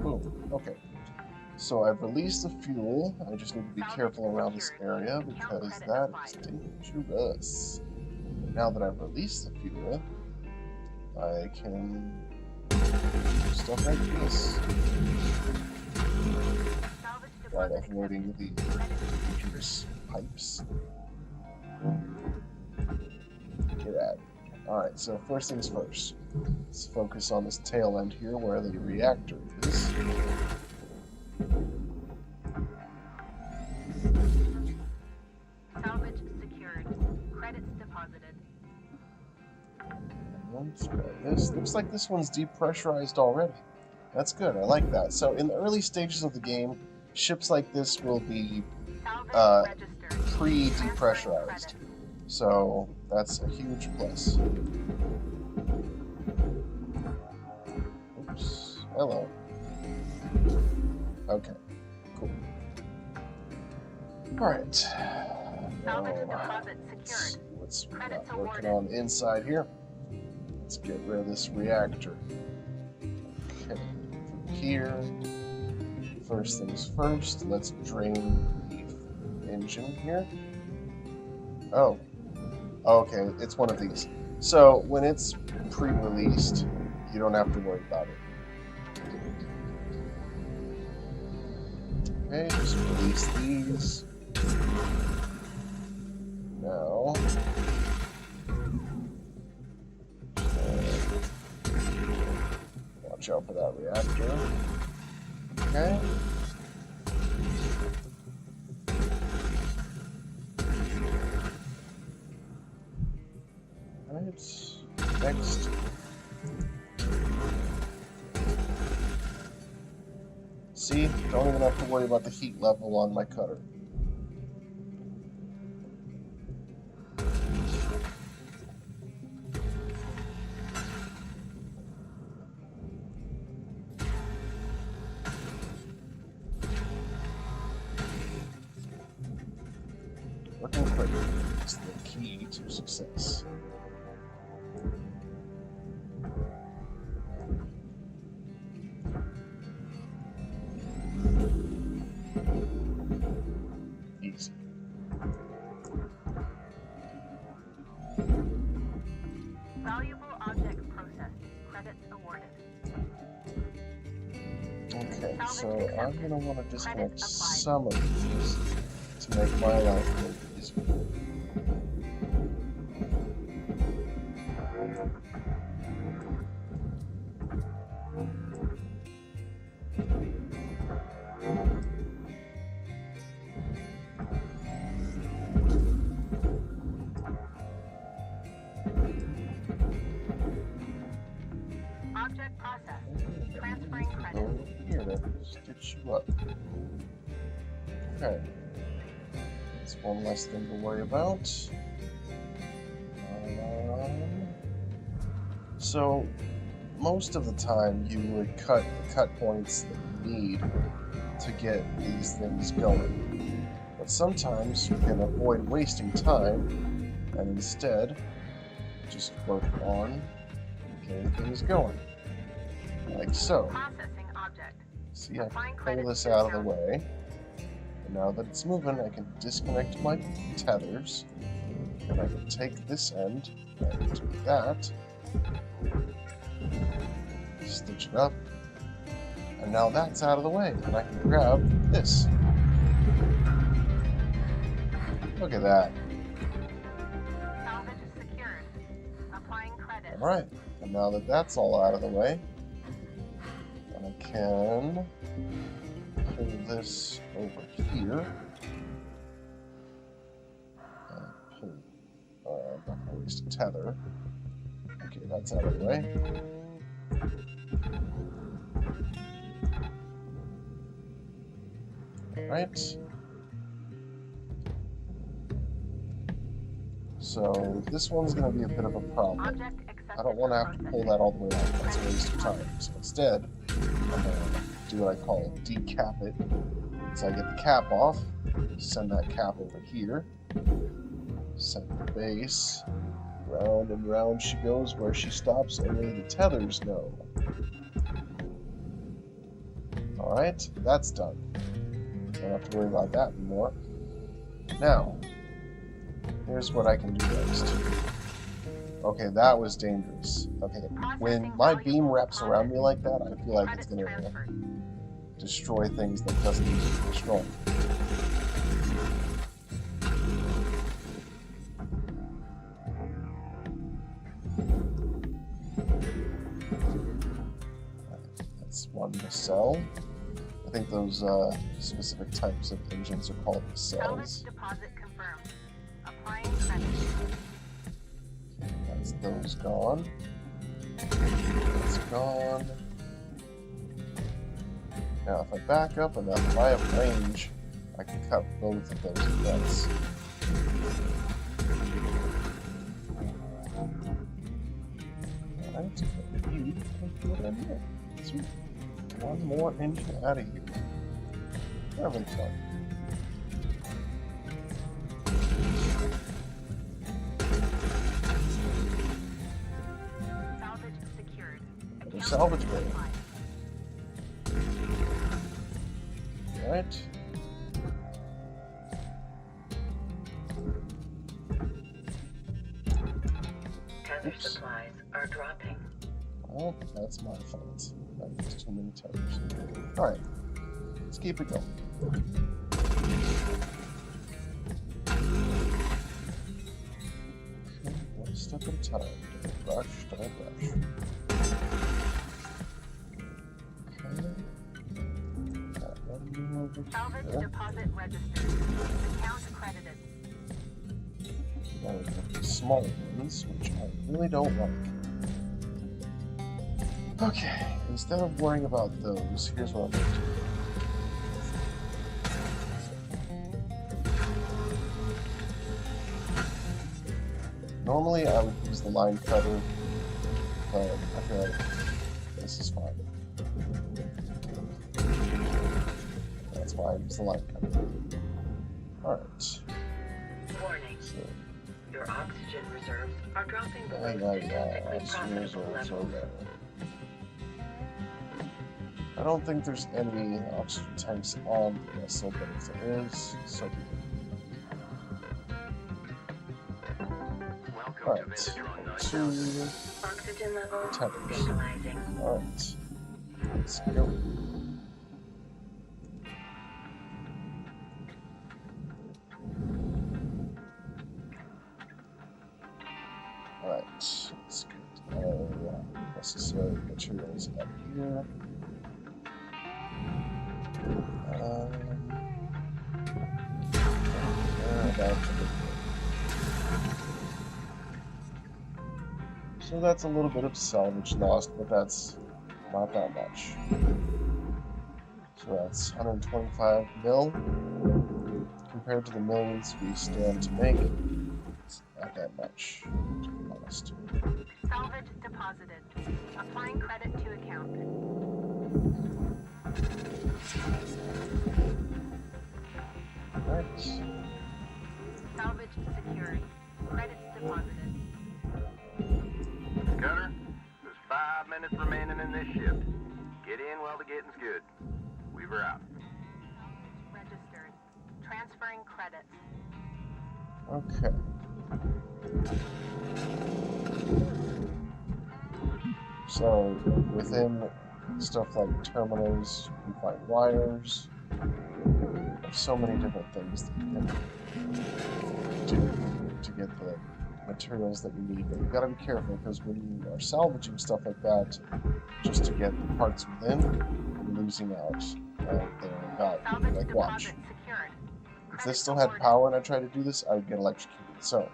Boom. Okay. So I've released the fuel. I just need to be careful around this area because that is dangerous. Now that I've released the fuel, I can do stuff like this while avoiding the dangerous pipes. Get at it. Alright, so first things first. Let's focus on this tail end here where the reactor is. Salvage secured. Credits deposited. Let's try this. Looks like this one's depressurized already. That's good, I like that. So in the early stages of the game, ships like this will be pre-depressurized. So that's a huge plus. Oops. Hello. Okay. Cool. Alright. Salvage deposit secured. What's Credits working awarded. on inside here? Let's get rid of this reactor. Okay. From here. First things first, let's drain the engine here. Oh. Okay, it's one of these. So when it's pre-released, you don't have to worry about it. Okay, just release these. Now, watch out for that reactor. Okay. Alright, next. See, don't even have to worry about the heat level on my cutter. Working quickly is the key to success. Easy. Valuable object processed. Credits awarded. Okay, Salvage so I'm accepted. gonna want to disconnect Credits applied. some of these to make my life a little easier. Object processed. Transferring Go credits. here to stitch you up. Okay. That's one less thing to worry about. So, most of the time you would cut the cut points that you need to get these things going. But sometimes you can avoid wasting time and instead just work on getting things going. Like so. Processing object. See, I Applying can pull credits this to out of the account. way. And now that it's moving, I can disconnect my tethers. And I can take this end and do that. Stitch it up. And now that's out of the way. And I can grab this. Look at that. Salvage secured. Applying credits. Alright. And now that that's all out of the way, I can pull this over here. I'm not going to waste a tether. Okay, that's out of the way. Right. So this one's going to be a bit of a problem. Object accepted. I don't want to have to pull that all the way out. That's a waste of time. So instead, I'm going to do what I call decap it. So I get the cap off, send that cap over here, set the base, round and round she goes. Where she stops, only the tethers know. Alright, that's done. Don't have to worry about that anymore. Now, here's what I can do next. Okay, that was dangerous. Okay, when my beam wraps around me like that, I feel like it's going to destroy things that doesn't need to be destroyed. That's one to sell. I think those specific types of engines are called Salvage nacelles. deposit confirmed. Applying credits. That's those gone. That's gone. Now, if I back up enough, if I have range, I can cut both of those events. Alright, you can put in here. Sweet. One more engine out of here. Having fun. Salvage secured. Another salvage bay. Alright. Tether Oops. supplies are dropping. Well, that's my fault. That was too many tethers. Alright. Let's keep it going. Okay, one step at a time. Don't rush, don't rush. Okay. Got one more over Salvage here. deposit registered. Account credited. Now we have the small ones, which I really don't like. Okay, instead of worrying about those, here's what I'm going to do. Normally I would use the line cutter, but I feel like this is fine. That's why I use the line cutter. Alright. So, Your oxygen reserves are dropping below oxygen statistically reserves profitable are levels. low. I don't think there's any oxygen tanks on the vessel, but if there is, so be it. Welcome Alright, to Ventatron 2 9000. Oxygen levels tethers. stabilizing. Alright, let's go. Alright, let's get all necessary materials up here. So that's a little bit of salvage lost, but that's not that much. So that's 125 mil compared to the millions we stand to make. It's not that much, to be honest. Salvage deposited. Applying credit to account. Right. Salvage secured. Credits deposited. Gunner, there's 5 minutes remaining in this shift. Get in while the getting's good. Weaver out. Registered. Transferring credits. Okay. So within stuff like terminals, you find wires. There's so many different things that you can do to get the materials that you need, but you gotta be careful because when you are salvaging stuff like that, just to get the parts within, you're losing out on their value. Salvage Like, watch. deposit secured. If this still had power and I tried to do this, I would get electrocuted. So,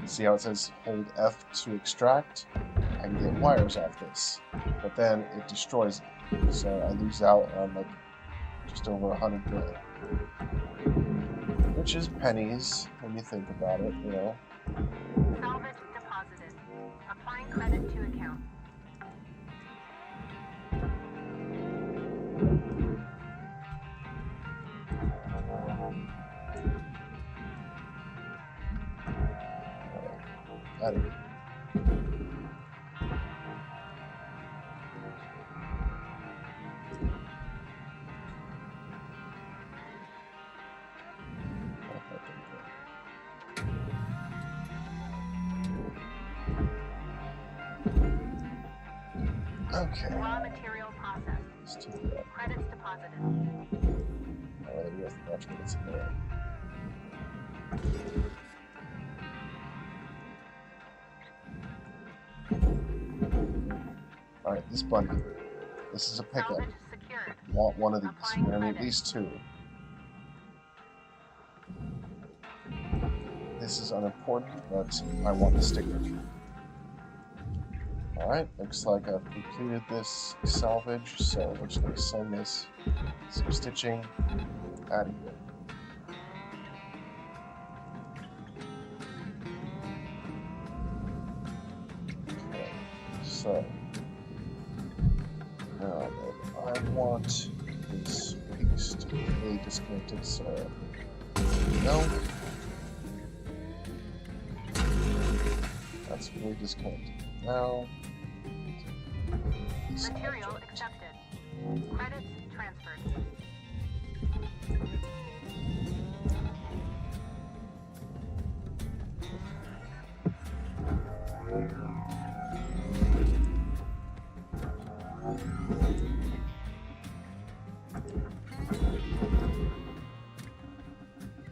see how it says hold F to extract? I can get wires off this, but then it destroys it. So I lose out on like just over 100 mil, which is pennies when you think about it, you know. Salvage deposited. Applying credit to account. Out of here. Okay. Raw material processed. Let's do that. Credits deposited. Oh, you have to watch what it's in there. Alright, this bundle. This is a pickup. Salvage secured. Want one of these. Applying We're gonna need at credit. least 2. This is unimportant, but I want the sticker. Alright, looks like I've completed this salvage, so we're just gonna send this, some stitching, out of here. Okay, so now I want this piece to be fully disconnected, so no. That's fully disconnected. Now this Material object. accepted. Credits transferred.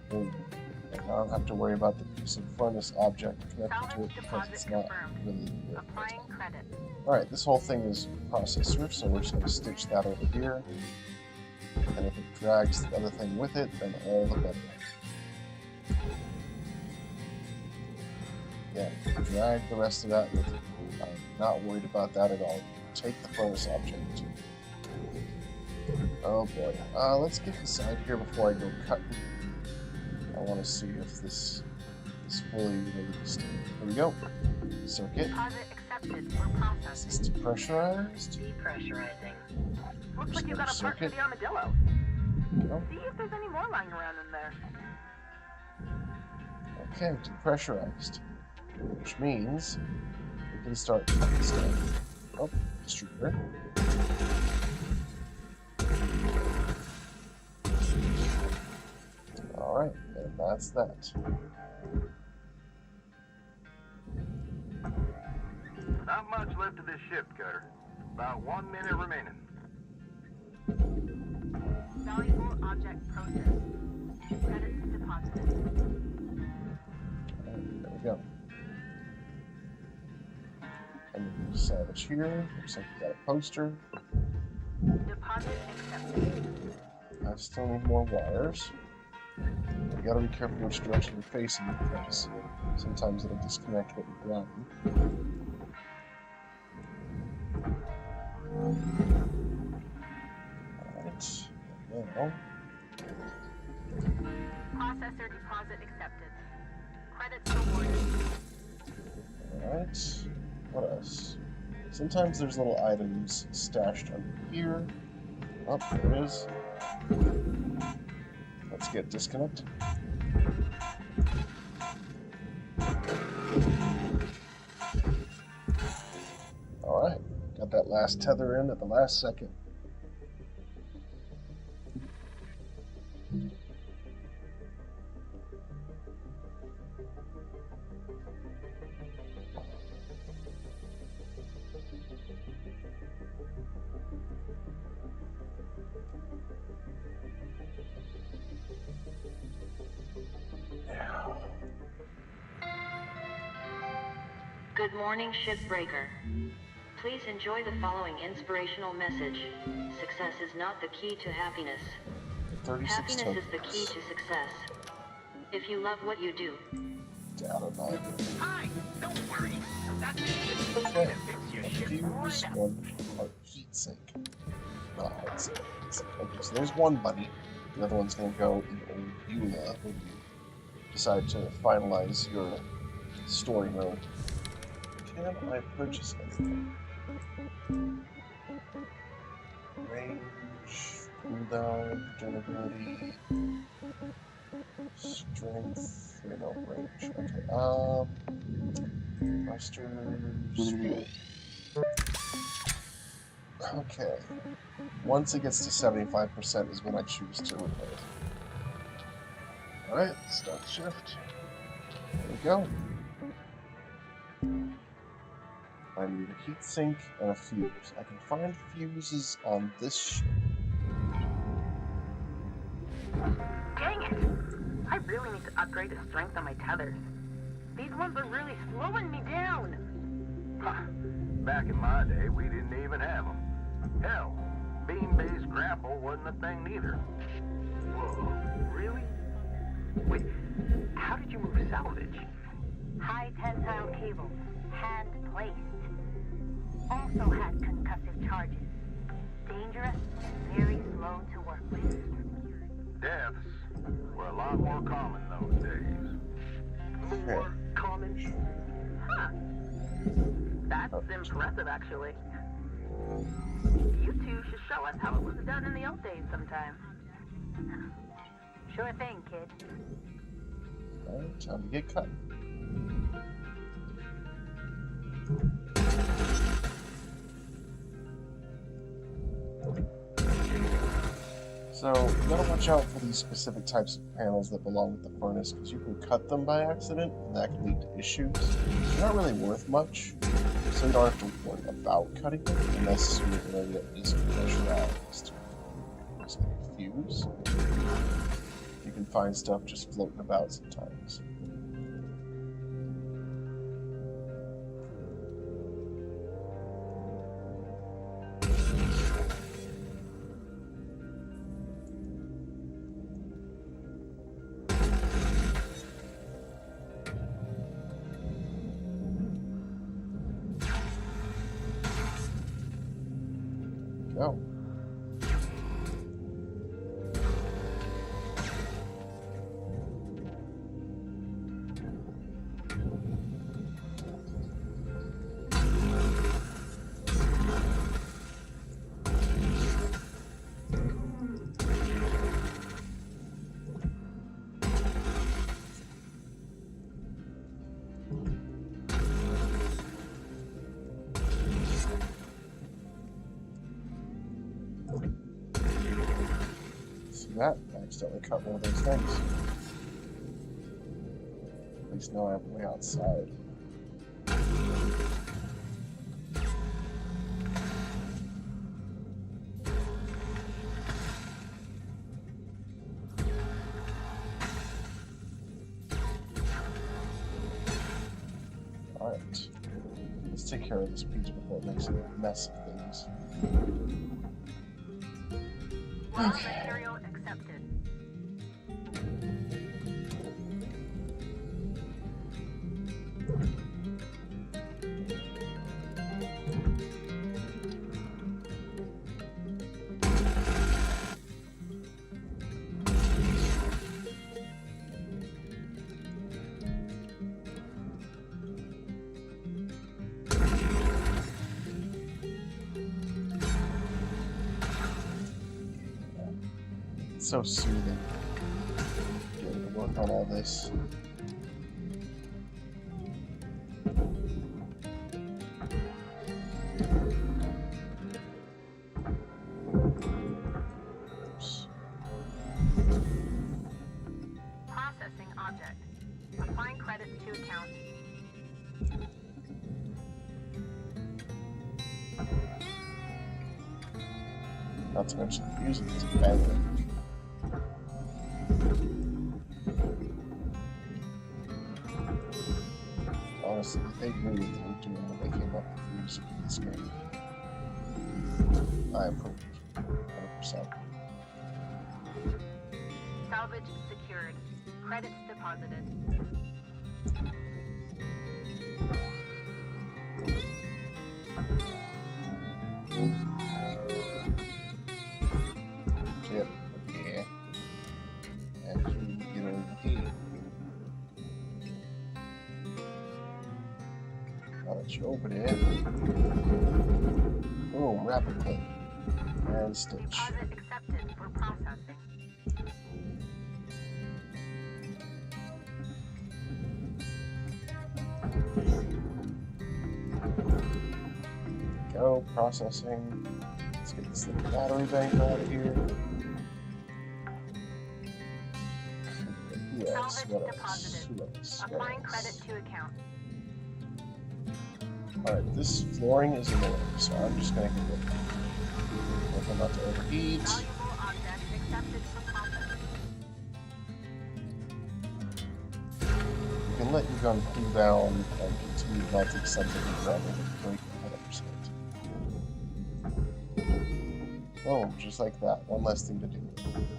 Boom. And I don't have to worry about the piece of furnace object connected to it Salvage because deposit it's not confirmed. really worth Applying it. credit. Alright, this whole thing is processor, so we're just going to stitch that over here. And if it drags the other thing with it, then all the better. Yeah, drag the rest of that with it. I'm not worried about that at all. Take the furnace object. Oh boy. Let's get inside here before I go cutting. I want to see if this is fully released. Here we go. Circuit. Deposit accepted for processing. This is depressurized. Depressurizing. Looks like you got a part for Circuit. the armadillo. No. See if there's any more lying around in there. Okay, depressurized. Which means we can start cutting stuff. Oh, distributor. Alright, and that's that. Not much left of this shift, Cutter. About 1 minute remaining. Valuable object processed. Credits deposited. And there we go. And we salvage here. Looks like we got a poster. Deposit accepted. I still need more wires. You gotta be careful which direction you're facing because sometimes it'll disconnect what you're grounding. Alright, now. Processor deposit accepted. Credits awarded. Alright, what else? Sometimes there's little items stashed under here. Oh, there it is. Let's get disconnected. Alright, got that last tether in at the last second. Good morning, Shipbreaker. Please enjoy the following inspirational message. Success is not the key to happiness. 36 Happiness is the key to success. If you love what you do, Down a nine. Hi, don't worry. That's just Okay, gonna fix your ship fuse, right up. one part heat sink. Not hard sink. Okay, so there's one buddy. The other one's gonna go in old Eula when you decide to finalize your story mode. Can I purchase anything? Range, cooldown, durability, strength, no, range. Okay, Buster's Wheel. Okay. Once it gets to 75% is when I choose to repair it. Alright, start shift. There we go. I need a heatsink and a fuse. I can find fuses on this ship. Dang it! I really need to upgrade the strength on my tethers. These ones are really slowing me down. Huh. Back in my day, we didn't even have them. Hell, beam-based grapple wasn't a thing neither. Whoa, really? Wait, how did you move salvage? High tensile cables, hand placed. Also had concussive charges. Dangerous, very slow to work with. Deaths were a lot more common those days. More common? Huh. That's impressive, actually. You two should show us how it was done in the old days sometime. Sure thing, kid. Alright, time to get cut. So, you gotta watch out for these specific types of panels that belong with the furnace, because you can cut them by accident, and that can lead to issues. They're not really worth much, so you don't have to worry about cutting them, unless you're gonna get pressurized. There's a fuse. You can find stuff just floating about sometimes. Go. that. I accidentally cut one of those things. At least now I have a way outside. Alright. Let's take care of this piece before it makes a mess of things. Raw material accepted. It's so soothing. Be able to work on all this. Oops. Processing object. Applying credits to account. Not to mention the music is banging. Honestly, they knew what they were doing when they came up with the music in this game. I approve. 100%. Salvage secured. Credits deposited. Yep. Yeah. And you get over here. Now that you open it, boom, rapid click. And Stitch. Deposit accepted for processing. Go, processing. Let's get this little battery bank out of here. Yes, Salvage what else? deposited. What else? What Applying else? credit to account. Alright, this flooring is annoying, so I'm just gonna get rid of it. If I'm not to overheat. Valuable object accepted for processing. You can let your gun cool down and continue melting something rather than break 100%. Boom, just like that. One less thing to do.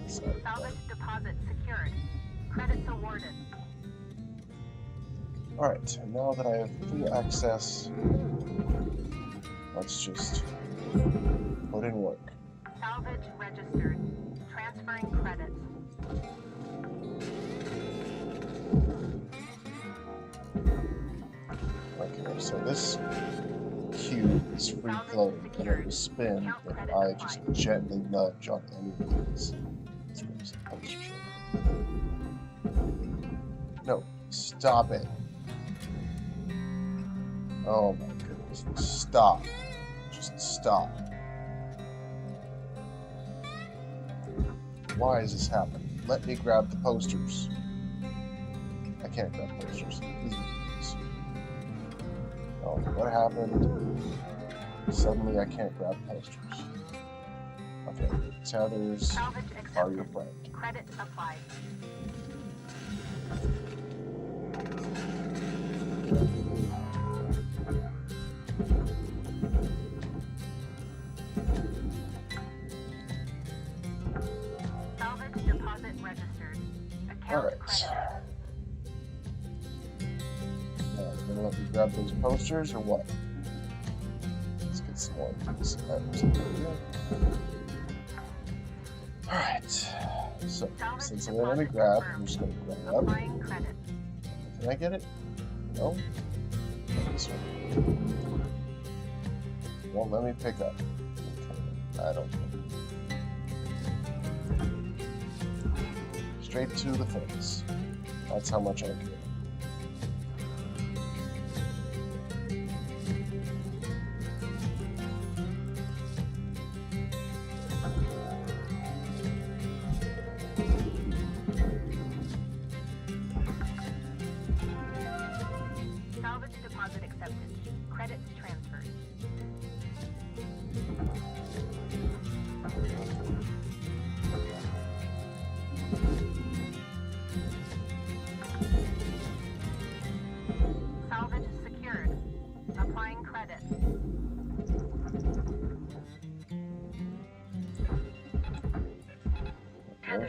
So, Salvage deposit secured. Credits awarded. alright, and now that I have full access, let's just put in work. Salvage registered. Transferring credits. Okay, so this cube is free floating and it will spin if I just gently nudge on any of these. Let's bring some poster shade. No, stop it. Oh my goodness, stop. Just stop. Why is this happening? Let me grab the posters. I can't grab posters. Please. Oh, what happened? Suddenly I can't grab posters. Okay, tethers Salvage are your accepted. friend. Credit applied. Salvage deposit registered. Account Alright. credit. Now, you gonna let me grab those posters or what? Let's get some more of these items over here. Alright. So, since I'm gonna grab, I'm just gonna grab. Applying credit. Can I get it? No? This one. Won't let me pick up. Okay. I don't know. Straight to the face. That's how much I care.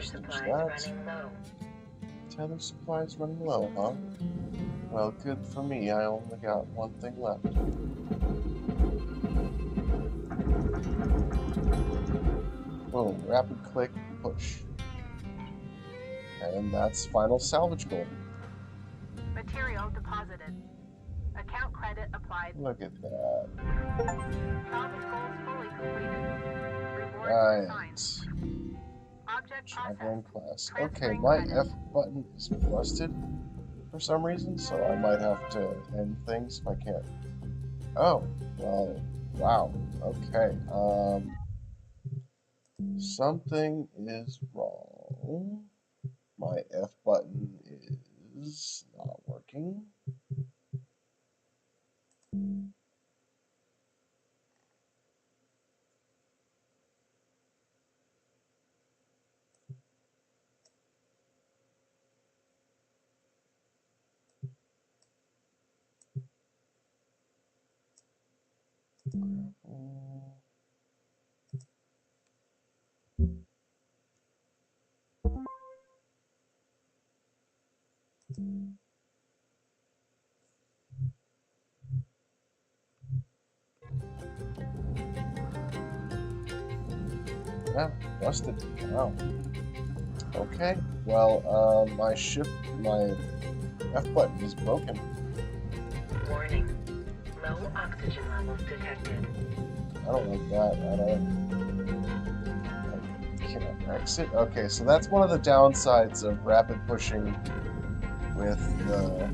Tether There's supplies that. running low. Tether supplies running low, huh? Well, good for me. I only got one thing left. Boom. Rapid click, push. And that's final salvage goal. Material deposited. Account credit applied. Look at that. Salvage goals fully completed. Rewards Right. assigned. Object Traveling processed. class. Okay, Transferring my credit. F button is busted for some reason, so I might have to end things if I can't. Oh, well, wow. Okay. Something is wrong. My F button is not working. Yeah, busted. Wow. Okay. Well, my F button is broken. Warning. Low oxygen levels detected. I don't like that. I cannot exit. Okay, so that's one of the downsides of rapid pushing with the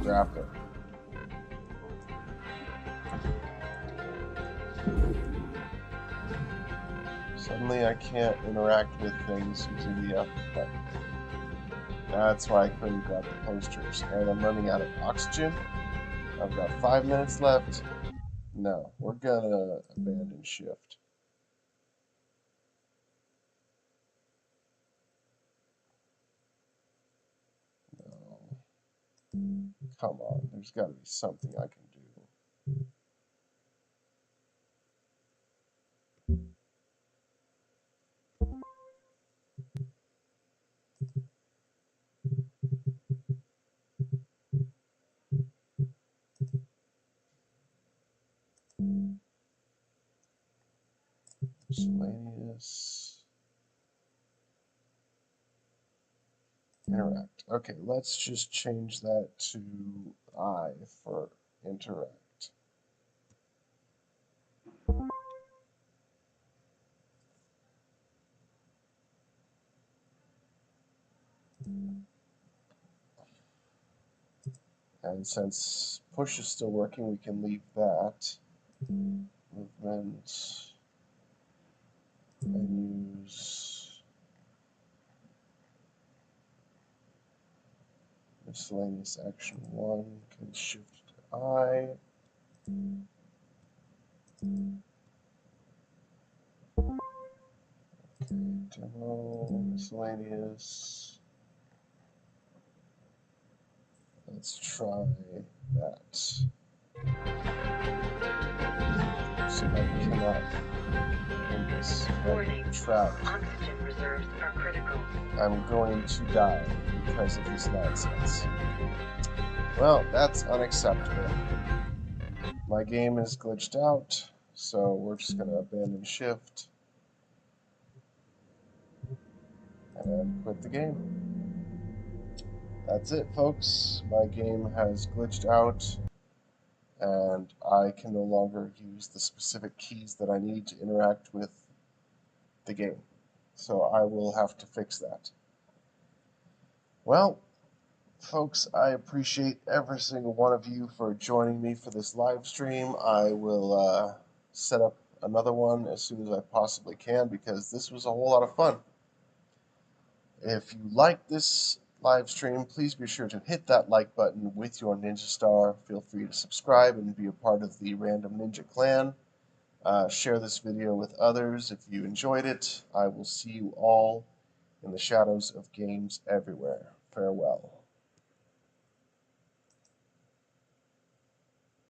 grappler. Suddenly I can't interact with things using the F button. That's why I couldn't grab the posters. And I'm running out of oxygen. I've got 5 minutes left. No, we're gonna abandon shift. No. Come on, there's gotta be something I can do. Miscellaneous. Interact. Okay, let's just change that to I for interact. And since push is still working, we can leave that. Movement. Menus. Miscellaneous action 1. Can shift I. Okay, demo. Miscellaneous. Let's try that. See if I cannot end this. Warning. Trapped. Oxygen reserves are critical. I'm going to die because of this nonsense. Well, that's unacceptable. My game is glitched out, so we're just going to abandon shift and quit the game. That's it, folks. My game has glitched out, and I can no longer use the specific keys that I need to interact with the game. So I will have to fix that. Well, folks, I appreciate every single one of you for joining me for this live stream. I will set up another one as soon as I possibly can because this was a whole lot of fun. If you like this live stream, please be sure to hit that like button with your Ninja Star. Feel free to subscribe and be a part of the Random Ninja Clan. Share this video with others if you enjoyed it. I will see you all in the shadows of games everywhere. Farewell.